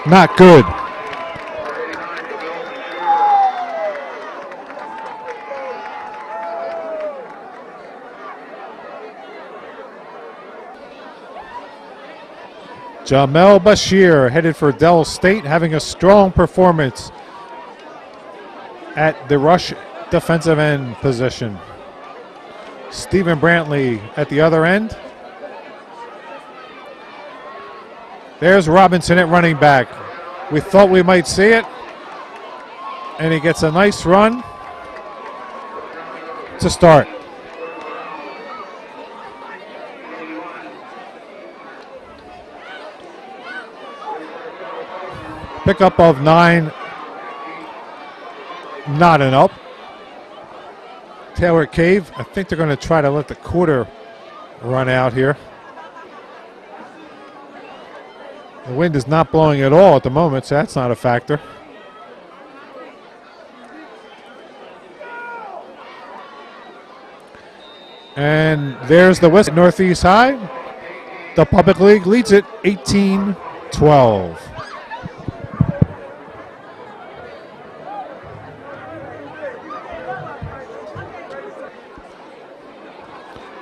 Not good. Jamel Bashir headed for Dell State, having a strong performance at the rush defensive end position. Stephen Brantley at the other end. There's Robinson at running back. We thought we might see it. And he gets a nice run to start. Pickup of 9. Not enough. Taylor Cave, I think they're going to try to let the quarter run out here. The wind is not blowing at all at the moment, so that's not a factor. And there's the West Northeast High. The Public League leads it 18-12.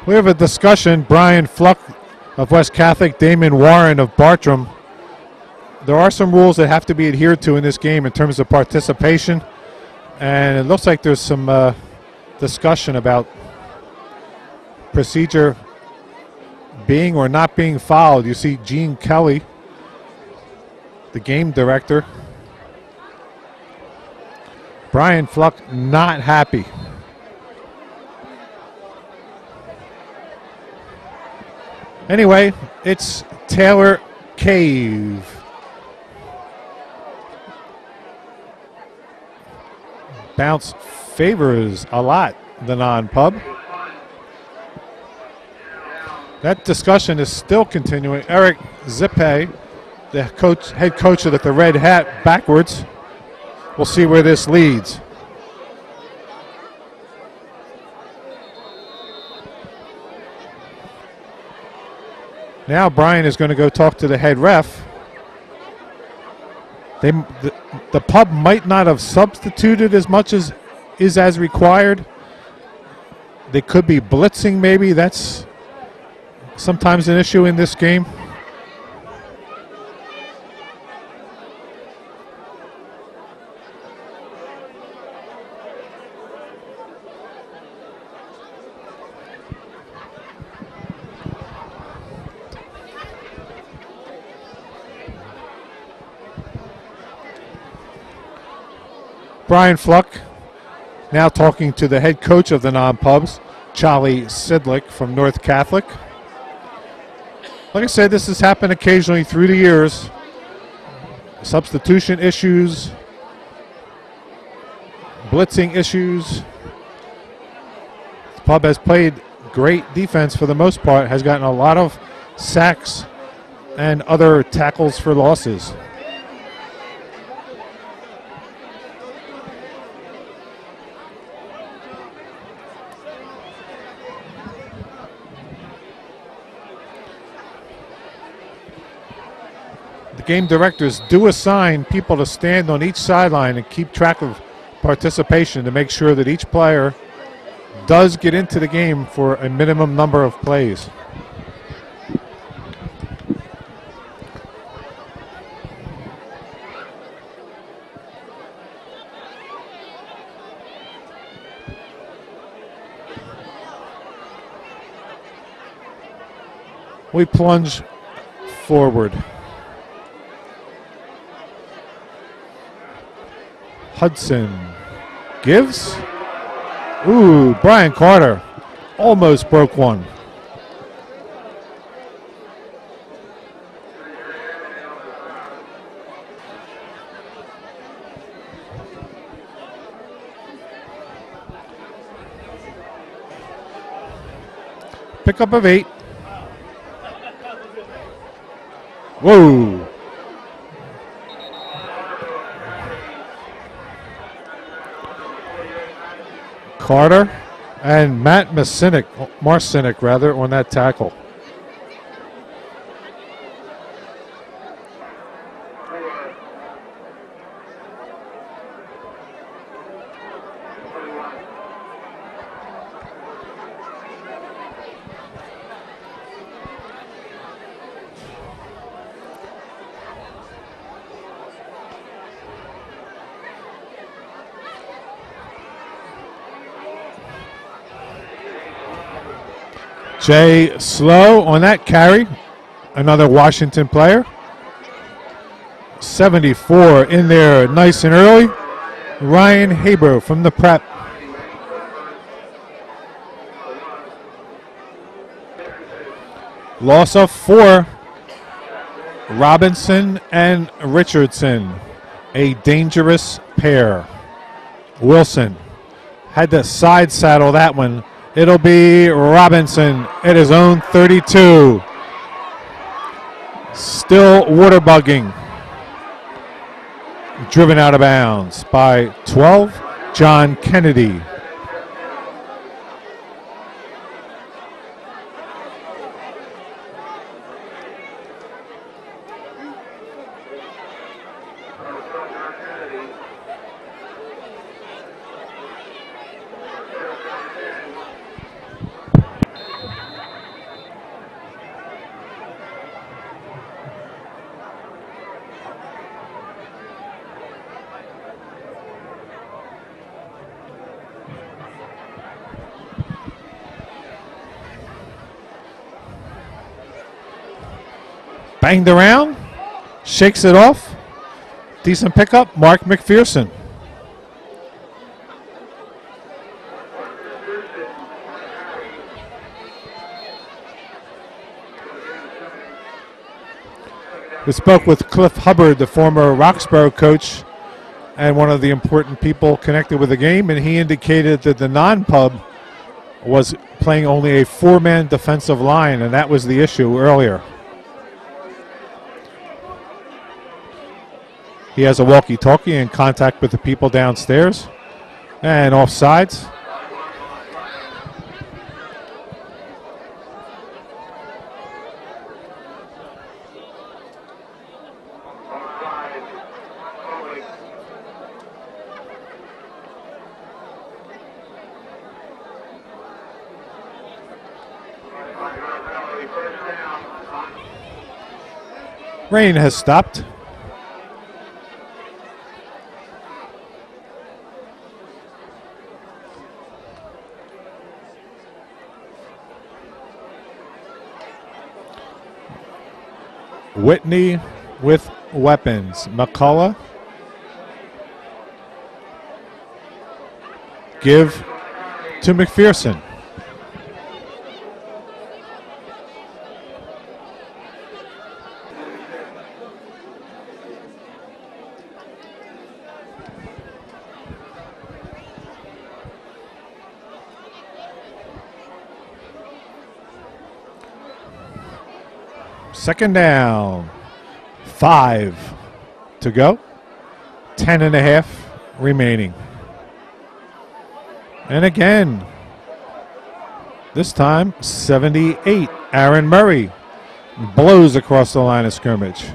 We have a discussion. Brian Fluck of West Catholic, Damon Warren of Bartram. There are some rules that have to be adhered to in this game in terms of participation. And it looks like there's some discussion about procedure being or not being followed. You see Gene Kelly, the game director. Brian Fluck not happy. Anyway, it's Taylor Cave. Bounce favors a lot the non-pub. That discussion is still continuing. Eric Zippe, the head coach of the Red Hat, backwards. We'll see where this leads. Now Brian is going to go talk to the head ref. The pub might not have substituted as much as is as required. They could be blitzing maybe. That's sometimes an issue in this game. Brian Fluck now talking to the head coach of the non-pubs, Charlie Sidlick from North Catholic. Like I said, this has happened occasionally through the years. Substitution issues, blitzing issues. The pub has played great defense for the most part, has gotten a lot of sacks and other tackles for losses. Game directors do assign people to stand on each sideline and keep track of participation to make sure that each player does get into the game for a minimum number of plays. We plunge forward. Hudson gives. Ooh, Brian Carter almost broke one. Pickup of 8. Whoa. Carter and Matt Marcinic rather, on that tackle. Jay Slow on that carry, another Washington player. 74 in there, nice and early. Ryan Haber from the prep. Loss of 4. Robinson and Richardson, a dangerous pair. Wilson had to side saddle that one. It'll be Robinson at his own 32. Still water bugging. Driven out of bounds by 12, John Kennedy. Banged around, shakes it off. Decent pickup, Mark McPherson. We spoke with Cliff Hubbard, the former Roxborough coach and one of the important people connected with the game, and he indicated that the non-pub was playing only a 4-man defensive line, and that was the issue earlier. He has a walkie-talkie in contact with the people downstairs. And offsides. Rain has stopped. Whitney with weapons. McCullough. Give to McPherson. Second down, 5 to go, 10.5 remaining. And again, this time 78, Aaron Murray blows across the line of scrimmage.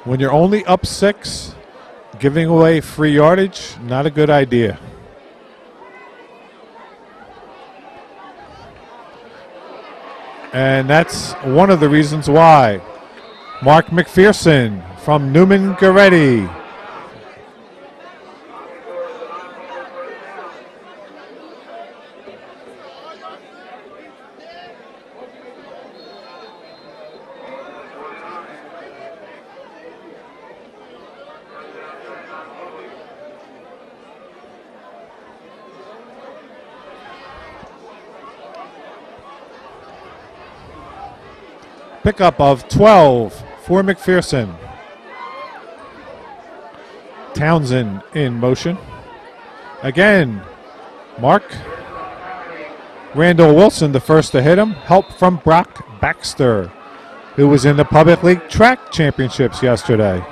When you're only up 6, giving away free yardage, not a good idea. And that's one of the reasons why. Mark McPherson from Newman Goretti. Pickup of 12 for McPherson. Townsend in motion. Again, Mark. Randall Wilson, the first to hit him. Help from Brock Baxter, who was in the Public League track championships yesterday.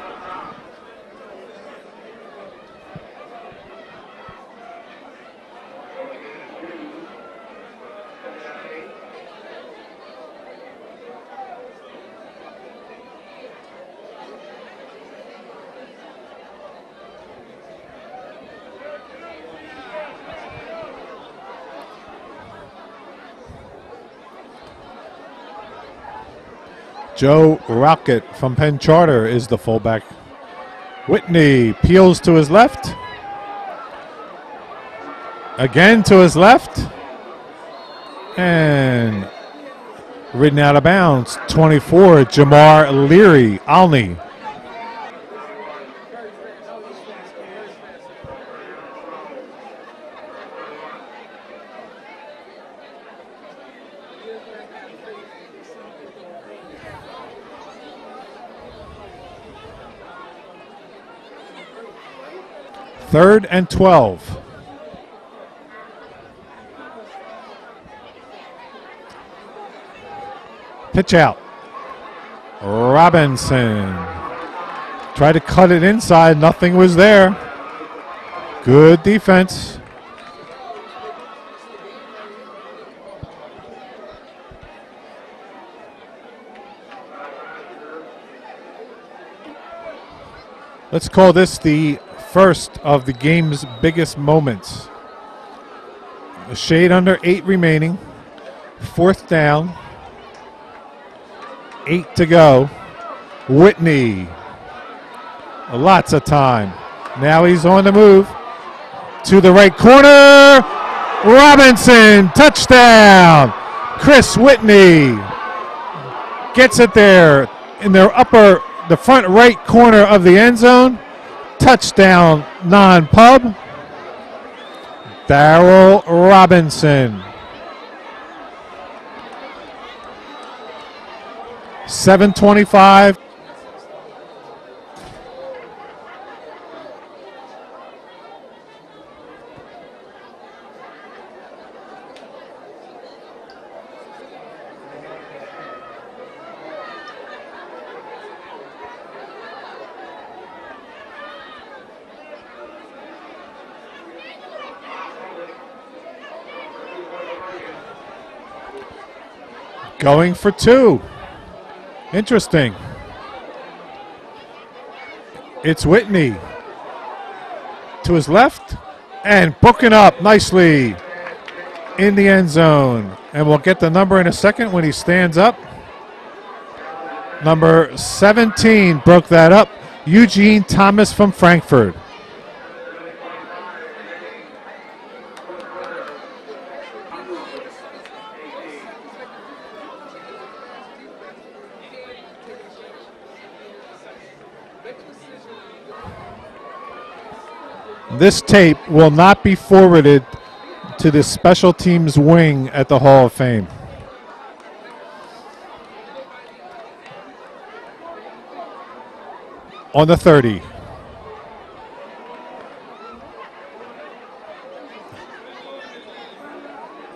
Joe Rocket from Penn Charter is the fullback. Whitney peels to his left. Again to his left. And ridden out of bounds. 24, Jamar Leary, Alney. Third and 12. Pitch out. Robinson tried to cut it inside. Nothing was there. Good defense. Let's call this the first of the game's biggest moments. A shade under 8 remaining. 4th down. 8 to go. Whitney. Lots of time. Now he's on the move. To the right corner. Robinson. Touchdown. Chris Whitney gets it there in the front right corner of the end zone. Touchdown, non-pub. Darrell Robinson. 7:25. Going for 2. Interesting. It's Whitney to his left and booking up nicely in the end zone. And we'll get the number in a second when he stands up. Number 17 broke that up. Eugene Thomas from Frankfurt. This tape will not be forwarded to the special teams wing at the Hall of Fame. On the 30.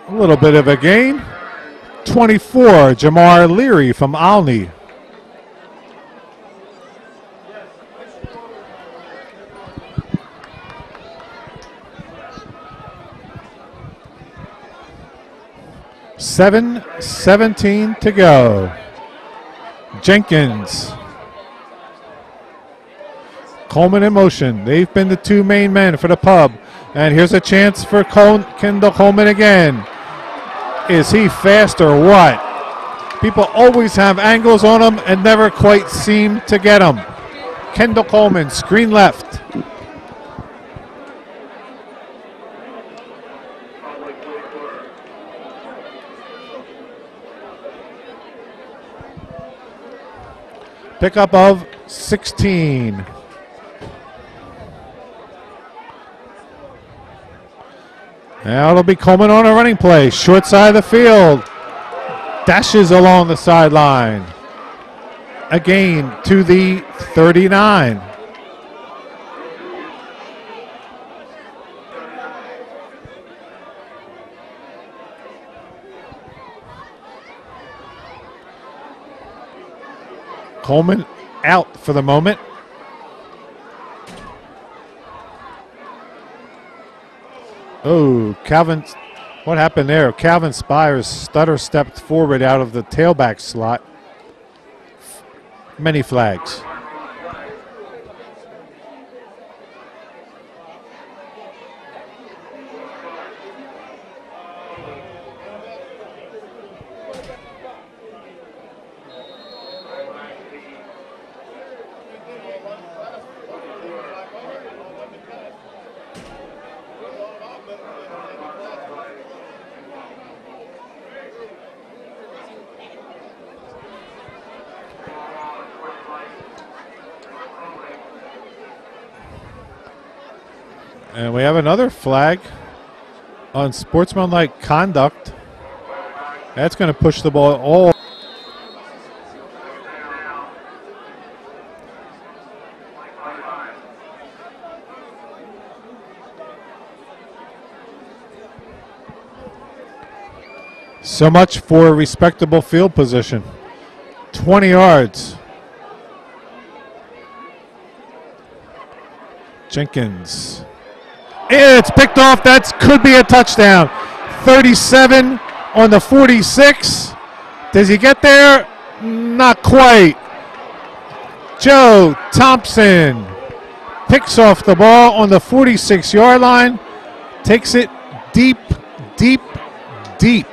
A little bit of a gain. 24, Jamar Leary from Alney. $7:17 to go. Jenkins. Coleman in motion. They've been the 2 main men for the pub. And here's a chance for Kendall Coleman again. Is he fast or what? People always have angles on him and never quite seem to get him. Kendall Coleman, screen left. Pickup of 16. Now it'll be Coleman on a running play. Short side of the field. Dashes along the sideline. A gain to the 39. Coleman out for the moment. Oh, Calvin, what happened there? Calvin Spires stutter stepped forward out of the tailback slot. Many flags. And we have another flag on sportsmanlike conduct. That's going to push the ball all. So much for respectable field position. 20 yards. Jenkins. It's picked off. That could be a touchdown. 37 on the 46. Does he get there? Not quite. Joe Thompson picks off the ball on the 46-yard line. Takes it deep, deep, deep.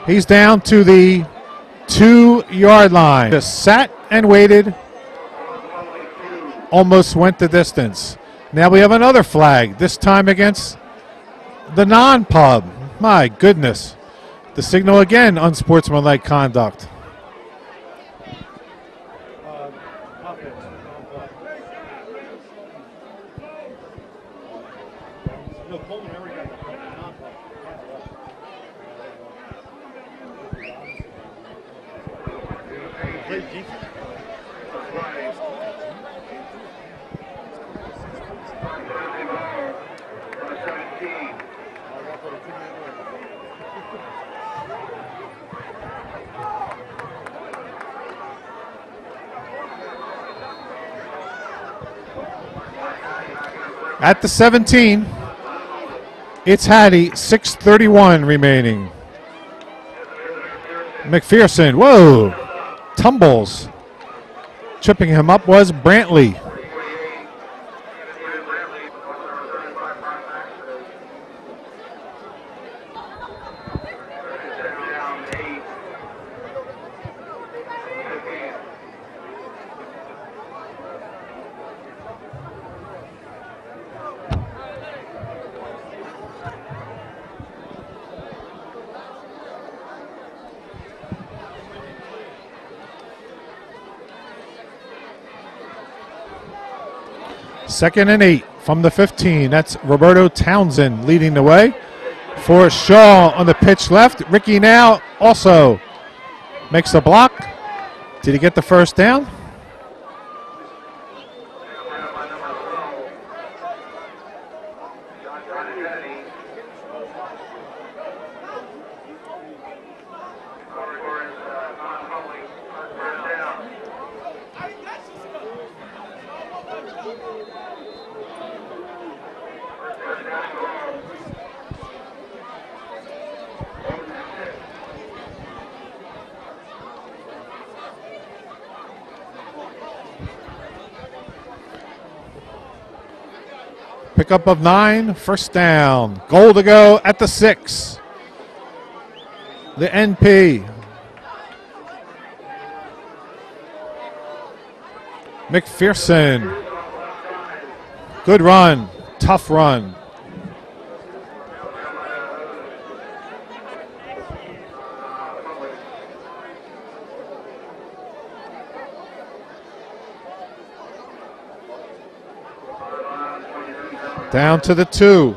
He's down to the 2-yard line. Just sat and waited. Almost went the distance. Now we have another flag, this time against the non-pub. My goodness. The signal again, unsportsmanlike conduct. At the 17, it's Hattie, 6:31 remaining. McPherson, whoa, tumbles. Tripping him up was Brantley. Second and 8 from the 15. That's Roberto Townsend leading the way. For Shaw on the pitch left. Ricky now also makes a block. Did he get the first down? Pickup of 9, first down. Goal to go at the 6. The NP. McPherson. Good run, tough run. Down to the 2.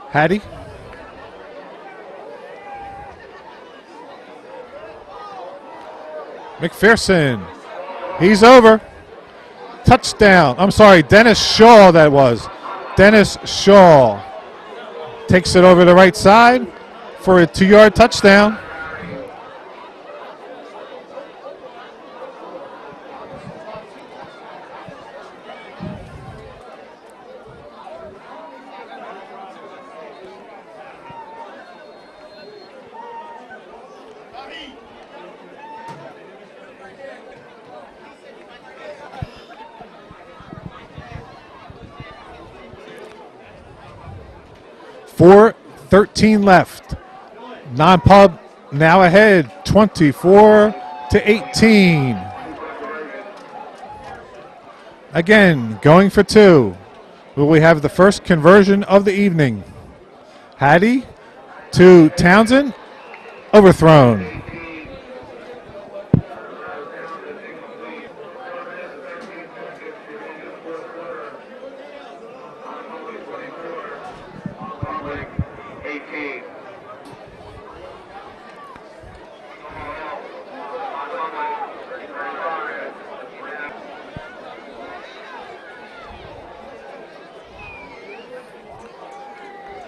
Hattie. McPherson. He's over. Touchdown. I'm sorry, Dennis Shaw that was. Dennis Shaw takes it over the right side for a 2-yard touchdown. .4:13 left. Non-pub now ahead 24-18. Again, going for two. Will we have the first conversion of the evening? Hattie to Townsend, overthrown.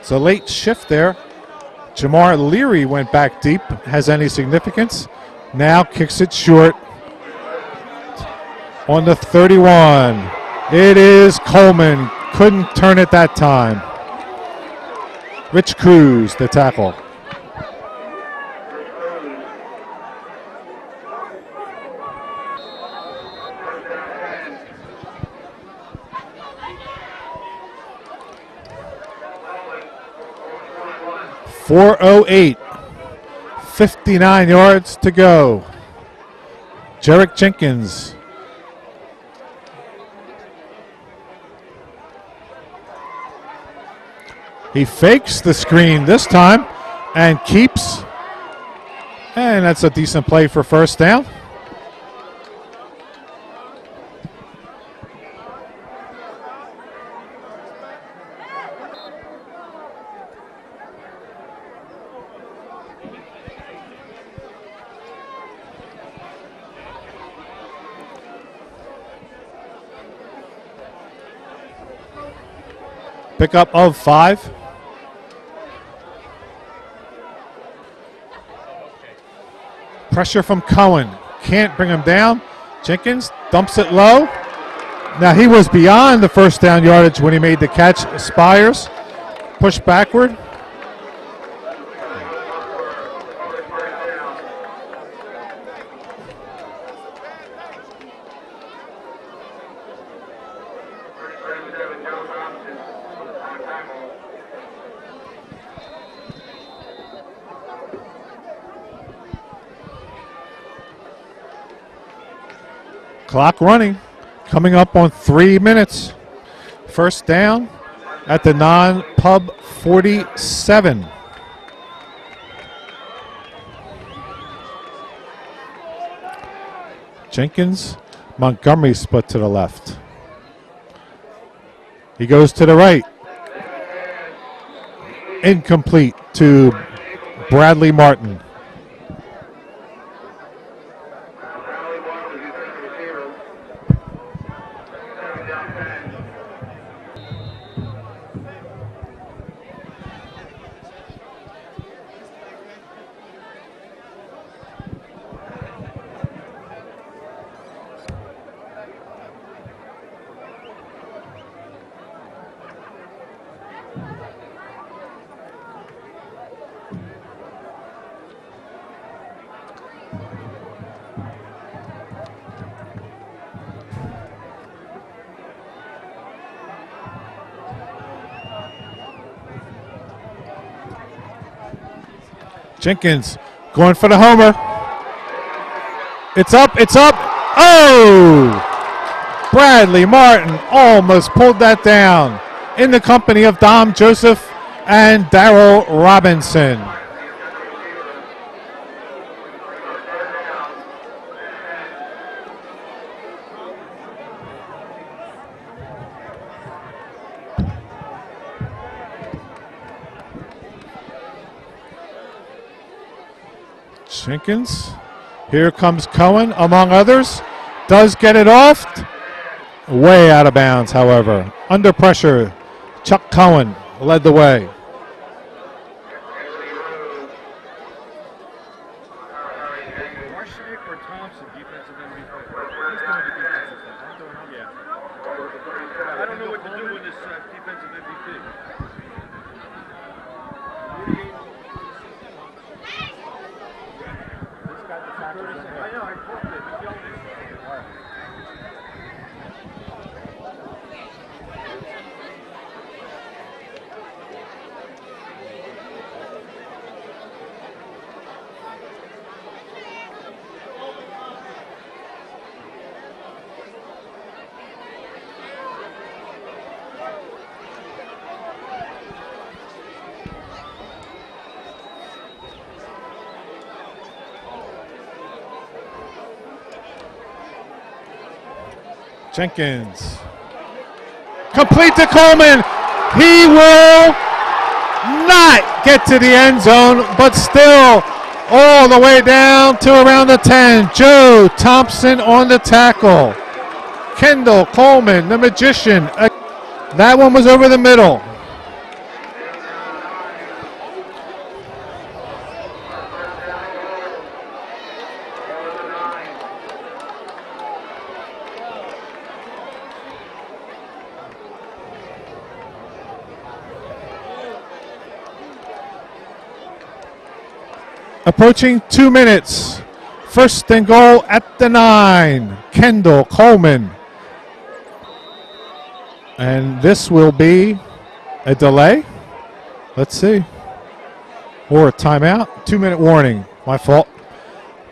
It's a late shift there. Jamar Leary went back deep. Has any significance? Now kicks it short on the 31. It is Coleman. Couldn't turn it that time. Rich Cruz, the tackle. .408, 59 yards to go. Jarek Jenkins. He fakes the screen this time and keeps. And that's a decent play for first down. Pickup of 5. Pressure from Cohen. Can't bring him down. Jenkins dumps it low. Now he was beyond the first down yardage when he made the catch. Spires pushed backward. Clock running, coming up on 3 minutes. First down at the non-pub 47. Jenkins, Montgomery split to the left. He goes to the right. Incomplete to Bradley Martin. Jenkins going for the homer. It's up, it's up. Oh! Bradley Martin almost pulled that down in the company of Dom Joseph and Darrell Robinson. Jenkins, here comes Cohen, among others, does get it off. Way out of bounds, however. Under pressure, Chuck Cohen led the way. I don't know what to do with this defensive MVP. I know, I caught it. Jenkins. Complete to Coleman. He will not get to the end zone, but still all the way down to around the 10. Joe Thompson on the tackle. Kendall Coleman, the magician. That one was over the middle. Approaching 2 minutes. First and goal at the 9. Kendall Coleman. And this will be a delay. Let's see. Or a timeout. 2-minute warning. My fault.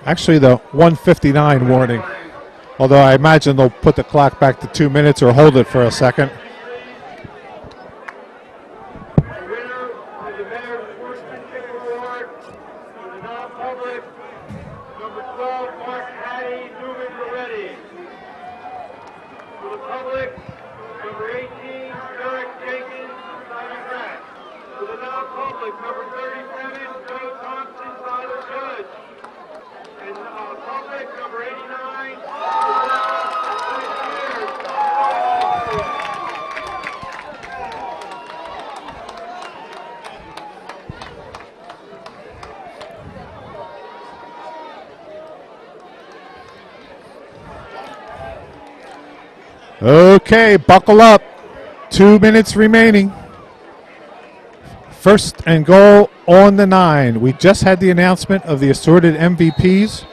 Actually, the 1:59 warning. Although I imagine they'll put the clock back to 2 minutes or hold it for a second. Okay, buckle up. 2 minutes remaining. First and goal on the 9. We just had the announcement of the assorted MVPs.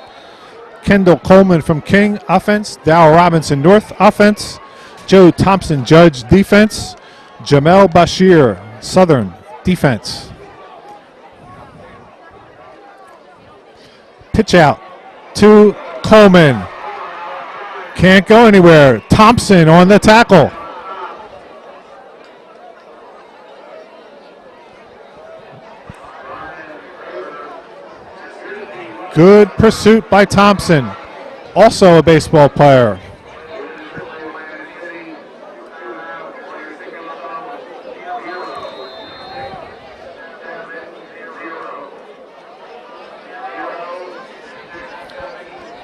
Kendall Coleman from King, offense. Darryl Robinson, North, offense. Joe Thompson, Judge, defense. Jamel Bashir, Southern, defense. Pitch out to Coleman. Can't go anywhere. Thompson on the tackle. Good pursuit by Thompson, also a baseball player.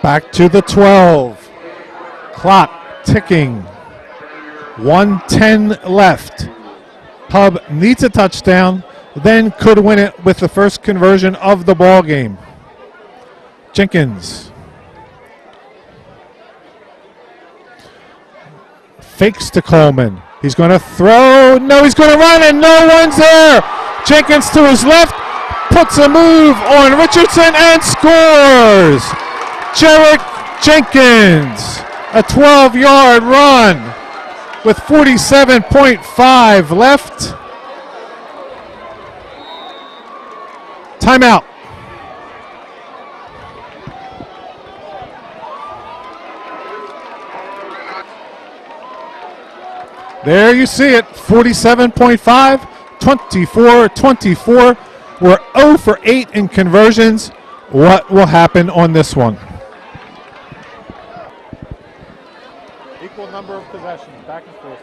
Back to the 12. Clock ticking. 1:10 left. Hub needs a touchdown, then could win it with the first conversion of the ball game. Jenkins fakes to Coleman. He's going to throw. No, he's going to run, and no one's there. Jenkins to his left, puts a move on Richardson and scores. Jarek Jenkins, a 12-yard run with 47.5 left. Timeout. There you see it, 47.5, 24-24. We're 0 for 8 in conversions. What will happen on this one? Equal number of possessions, back and forth.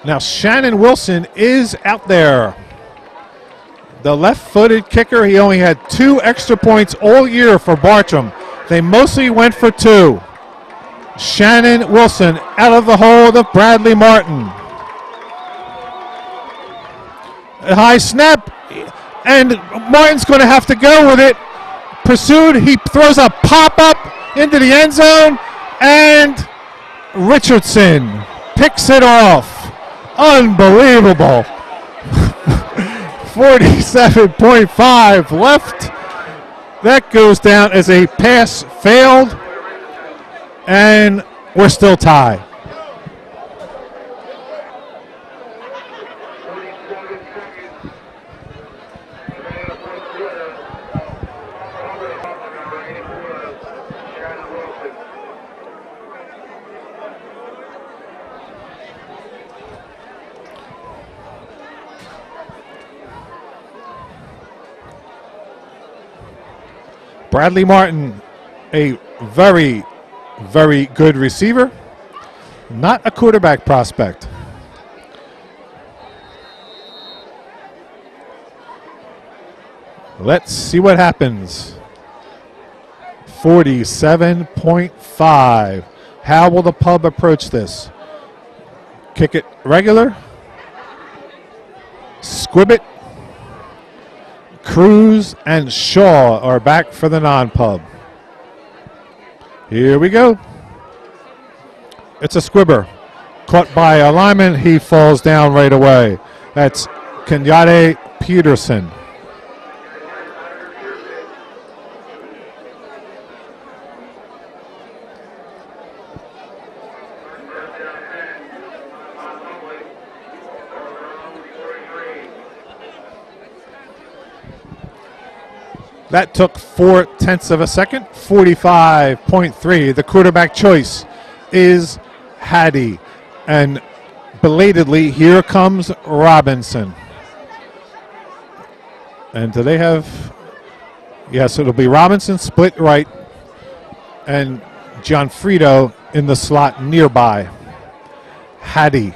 Now Shannon Wilson is out there. The left-footed kicker, he only had 2 extra points all year for Bartram. They mostly went for 2. Shannon Wilson out of the hold of Bradley Martin. A high snap, and Martin's going to have to go with it. Pursued, he throws a pop-up into the end zone, and Richardson picks it off. Unbelievable. 47.5 left. That goes down as a pass failed, and we're still tied. Bradley Martin a very, very good receiver, not a quarterback prospect. Let's see what happens. 47.5. How will the Pub approach this? Kick it regular. Squib it. Cruz and Shaw are back for the non-Pub. Here we go. It's a squibber. Caught by a lineman. He falls down right away. That's Kenyatte Peterson. That took 0.4 of a second, 45.3. The quarterback choice is Hattie. And belatedly, here comes Robinson. And do they have, yes, it'll be Robinson split right and Gianfrido in the slot nearby. Hattie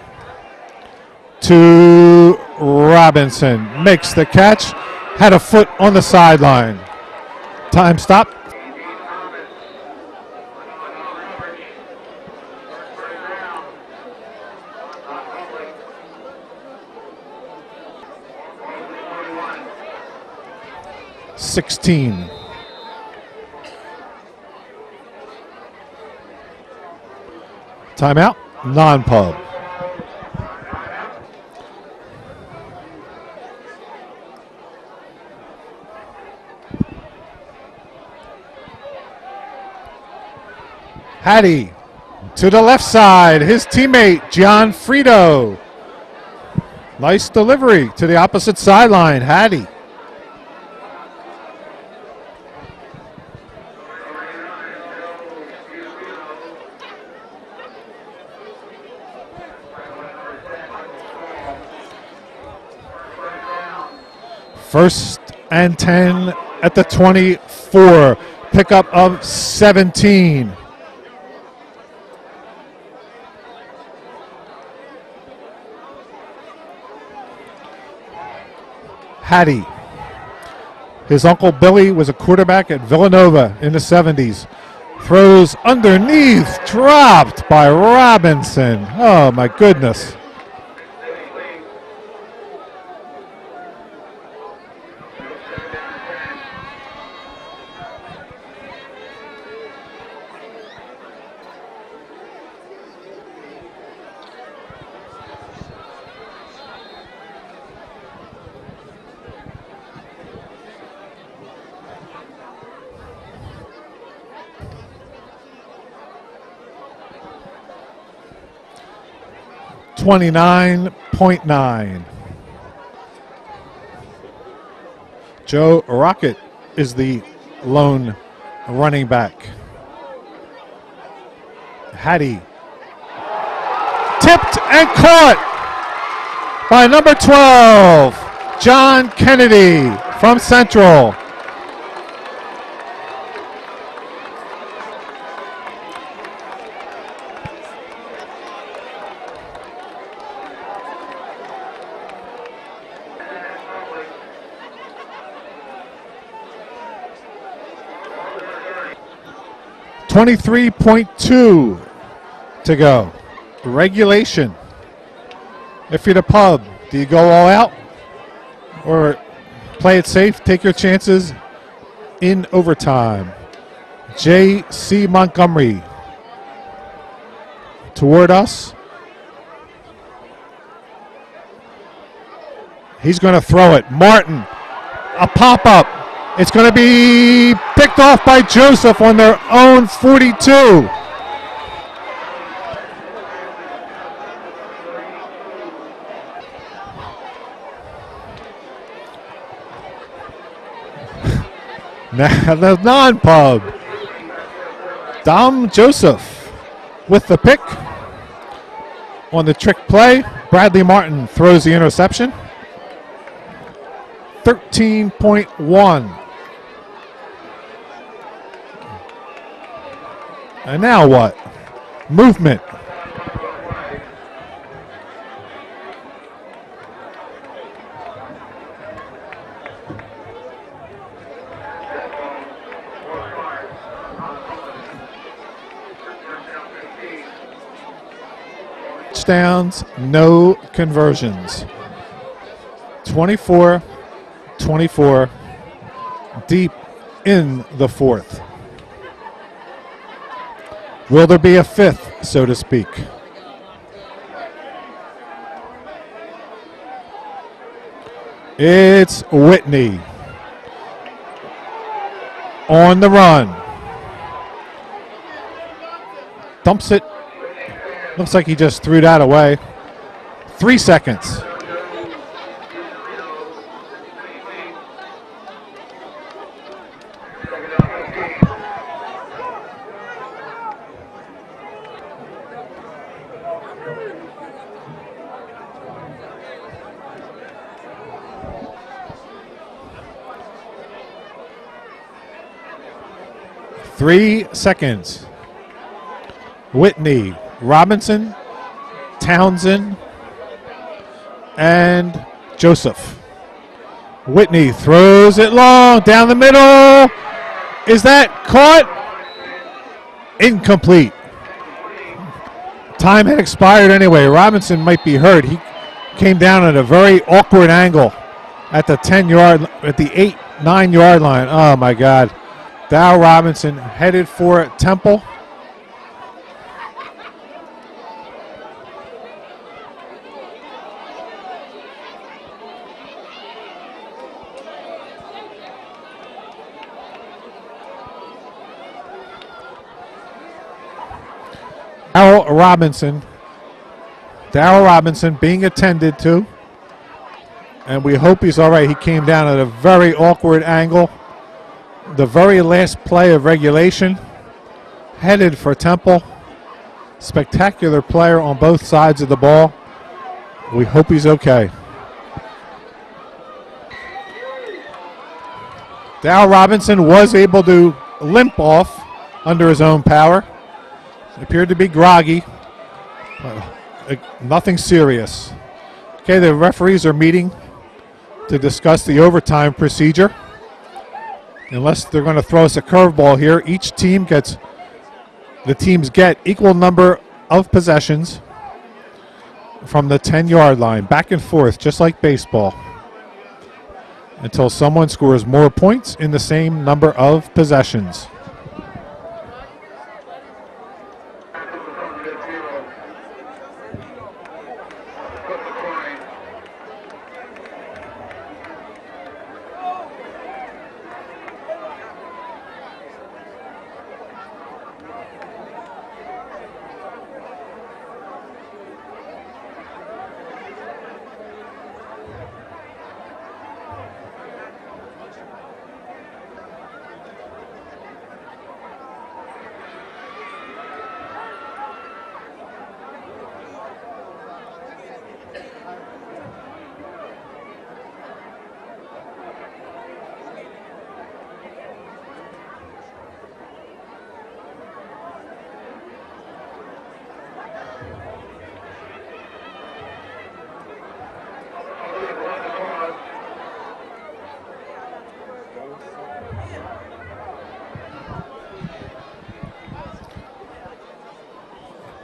to Robinson, makes the catch. Had a foot on the sideline. Time stop. $16. Timeout. Non-Pub. Hattie to the left side. His teammate, Gianfrido. Nice delivery to the opposite sideline. Hattie. First and 10 at the 24. Pickup of 17. Hattie. His uncle Billy was a quarterback at Villanova in the 70s. Throws underneath, dropped by Robinson. Oh my goodness. $29.9. Joe Rocket is the lone running back. Hattie tipped and caught by number 12, John Kennedy from Central. $23.2 to go. Regulation. If you're the Pub, do you go all out or play it safe, take your chances in overtime? J.C. Montgomery toward us. He's going to throw it. Martin, a pop-up. It's going to be picked off by Joseph on their own 42. Now the non-Pub. Dom Joseph with the pick on the trick play. Bradley Martin throws the interception. 13.1. And now what? Movement. Touchdowns, no conversions. 24-24, deep in the fourth. Will there be a fifth, so to speak? It's Whitney on the run. Dumps it. Looks like he just threw that away. 3 seconds. Three seconds. Whitney, Robinson, Townsend, and Joseph. Whitney throws it long down the middle. Is that caught? Incomplete. Time had expired anyway. Robinson might be hurt. He came down at a very awkward angle at the 10-yard, at the 8-9 yard line. Oh my God. Dow Robinson headed for Temple. Darryl Robinson being attended to, and we hope he's all right. He came down at a very awkward angle. The very last play of regulation, headed for Temple. Spectacular player on both sides of the ball. We hope he's okay. Darryl Robinson was able to limp off under his own power. Appeared to be groggy. Nothing serious. Okay, the referees are meeting to discuss the overtime procedure. Unless they're going to throw us a curveball here, the teams get equal number of possessions from the 10-yard line, back and forth, just like baseball, until someone scores more points in the same number of possessions.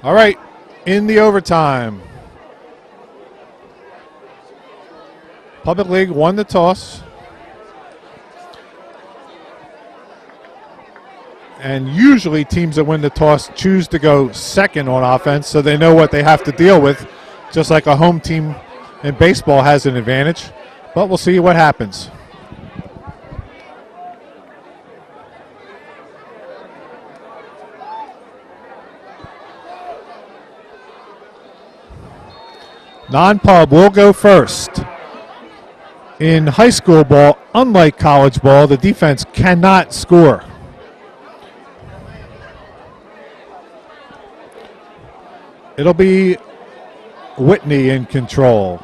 All right, in the overtime. Public League won the toss. And usually teams that win the toss choose to go second on offense so they know what they have to deal with, just like a home team in baseball has an advantage. But we'll see what happens. Non-pub will go first. In high school ball, unlike college ball, the defense cannot score. It'll be Whitney in control,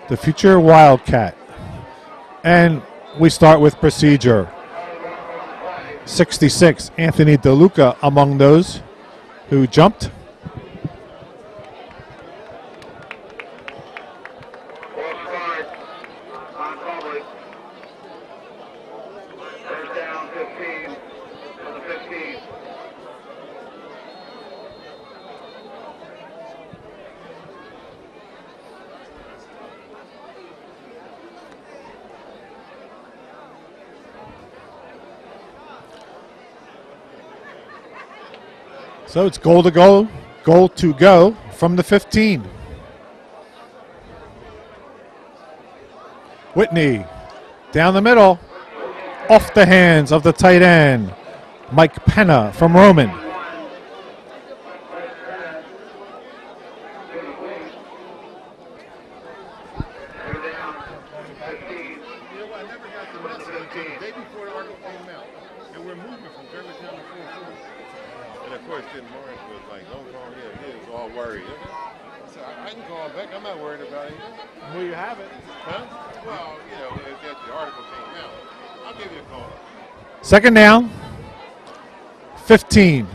the future Wildcat. And we start with procedure. 66. Anthony DeLuca among those who jumped. So it's goal to go from the 15. Whitney down the middle, off the hands of the tight end, Mike Penna from Roman. Second down, 15.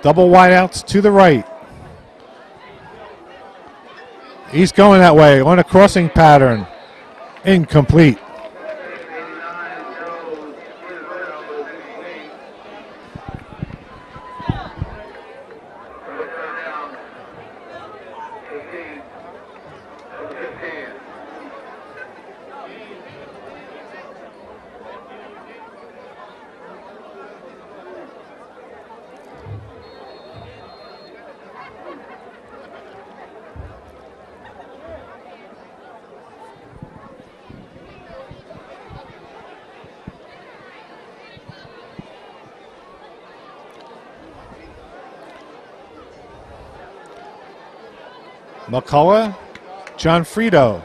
Double wideouts to the right. He's going that way on a crossing pattern. Incomplete. McCullough, John Frito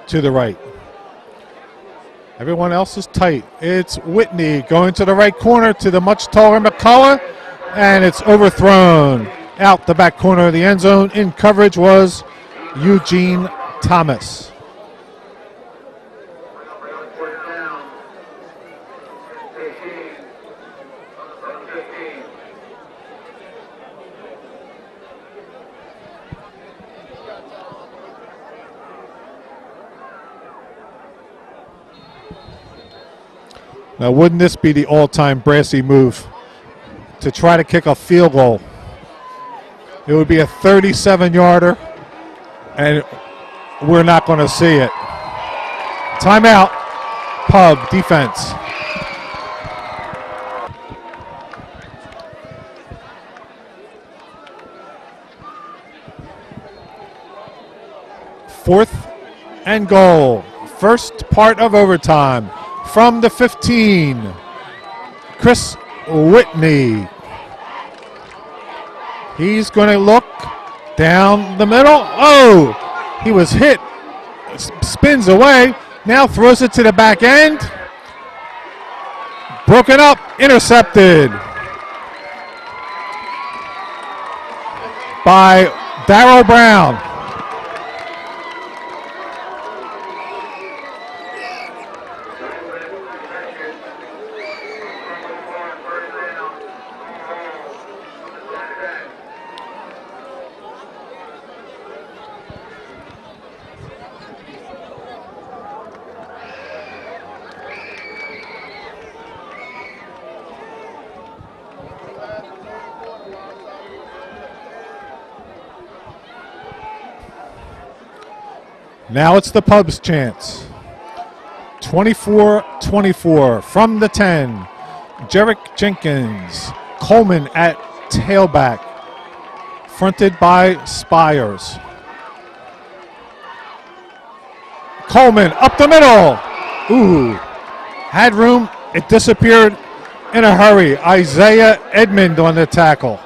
to the right. Everyone else is tight. It's Whitney going to the right corner to the much taller McCullough, and it's overthrown out the back corner of the end zone. In coverage was Eugene Thomas. Now, wouldn't this be the all-time Brassy move to try to kick a field goal? It would be a 37-yarder, and we're not going to see it. Timeout, Pub defense. Fourth and goal. First part of overtime. From the 15, Chris Whitney. He's going to look down the middle. Oh, he was hit. Spins away. Now throws it to the back end. Broken up. Intercepted by Darryl Brown. Now it's the Pub's chance. 24-24 from the 10. Jarek Jenkins. Coleman at tailback. Fronted by Spires. Coleman up the middle. Ooh. Had room. It disappeared in a hurry. Isaiah Edmond on the tackle.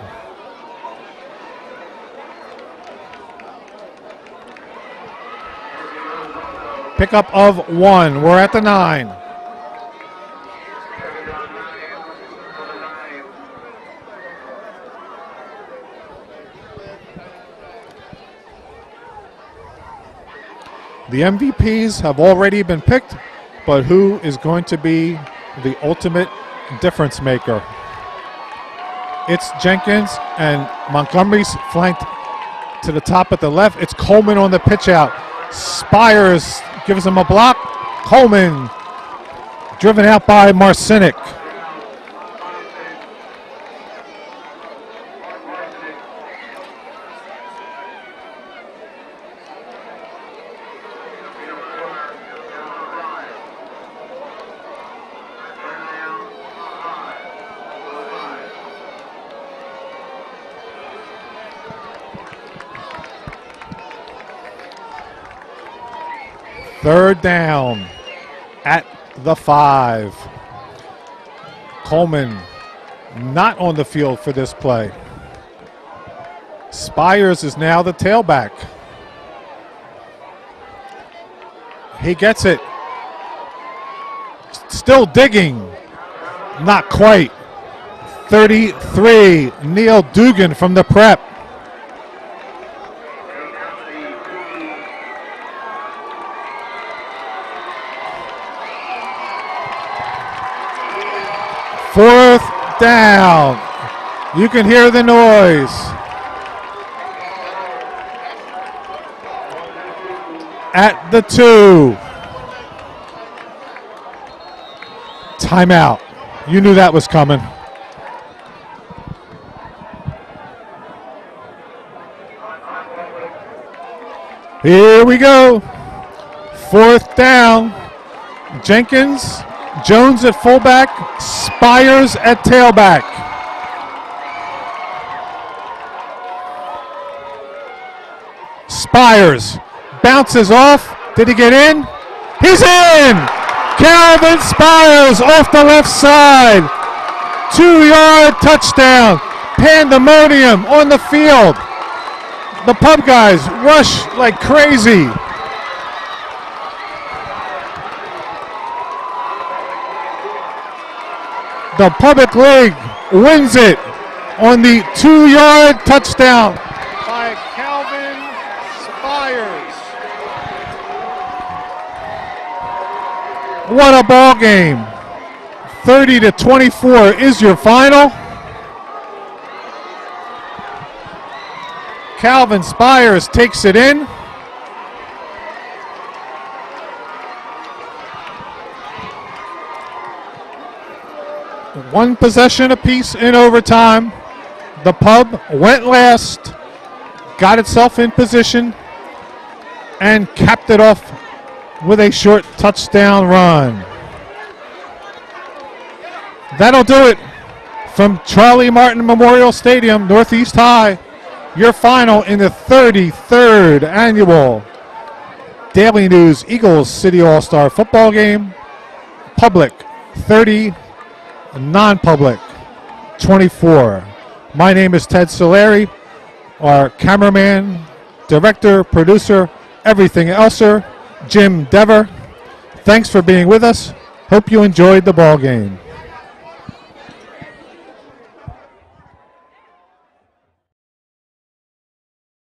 Pickup of 1. We're at the 9. The MVPs have already been picked, but who is going to be the ultimate difference maker? It's Jenkins, and Montgomery's flanked to the top at the left. It's Coleman on the pitch out. Spires gives him a block. Coleman driven out by Marcinic. Third down at the 5. Coleman not on the field for this play. Spires is now the tailback. He gets it. Still digging. Not quite. 33, Neil Dugan from the prep. Fourth down. You can hear the noise. At the 2. Timeout. You knew that was coming. Here we go. Fourth down. Jenkins, Jones at fullback, Spires at tailback. Spires bounces off. Did he get in? He's in! Calvin Spires off the left side. 2-yard touchdown. Pandemonium on the field. The pub guys rush like crazy. The Public League wins it on the 2-yard touchdown by Calvin Spires. What a ball game. 30-24 is your final. Calvin Spires takes it in. One possession apiece in overtime. The Pub went last, got itself in position, and capped it off with a short touchdown run. That'll do it from Charlie Martin Memorial Stadium, Northeast High. Your final in the 33rd annual Daily News Eagles City All-Star Football Game. Public 30, non-public 24. My name is Ted Solari, our cameraman, director, producer, everything elser, Jim Dever. Thanks for being with us. Hope you enjoyed the ball game.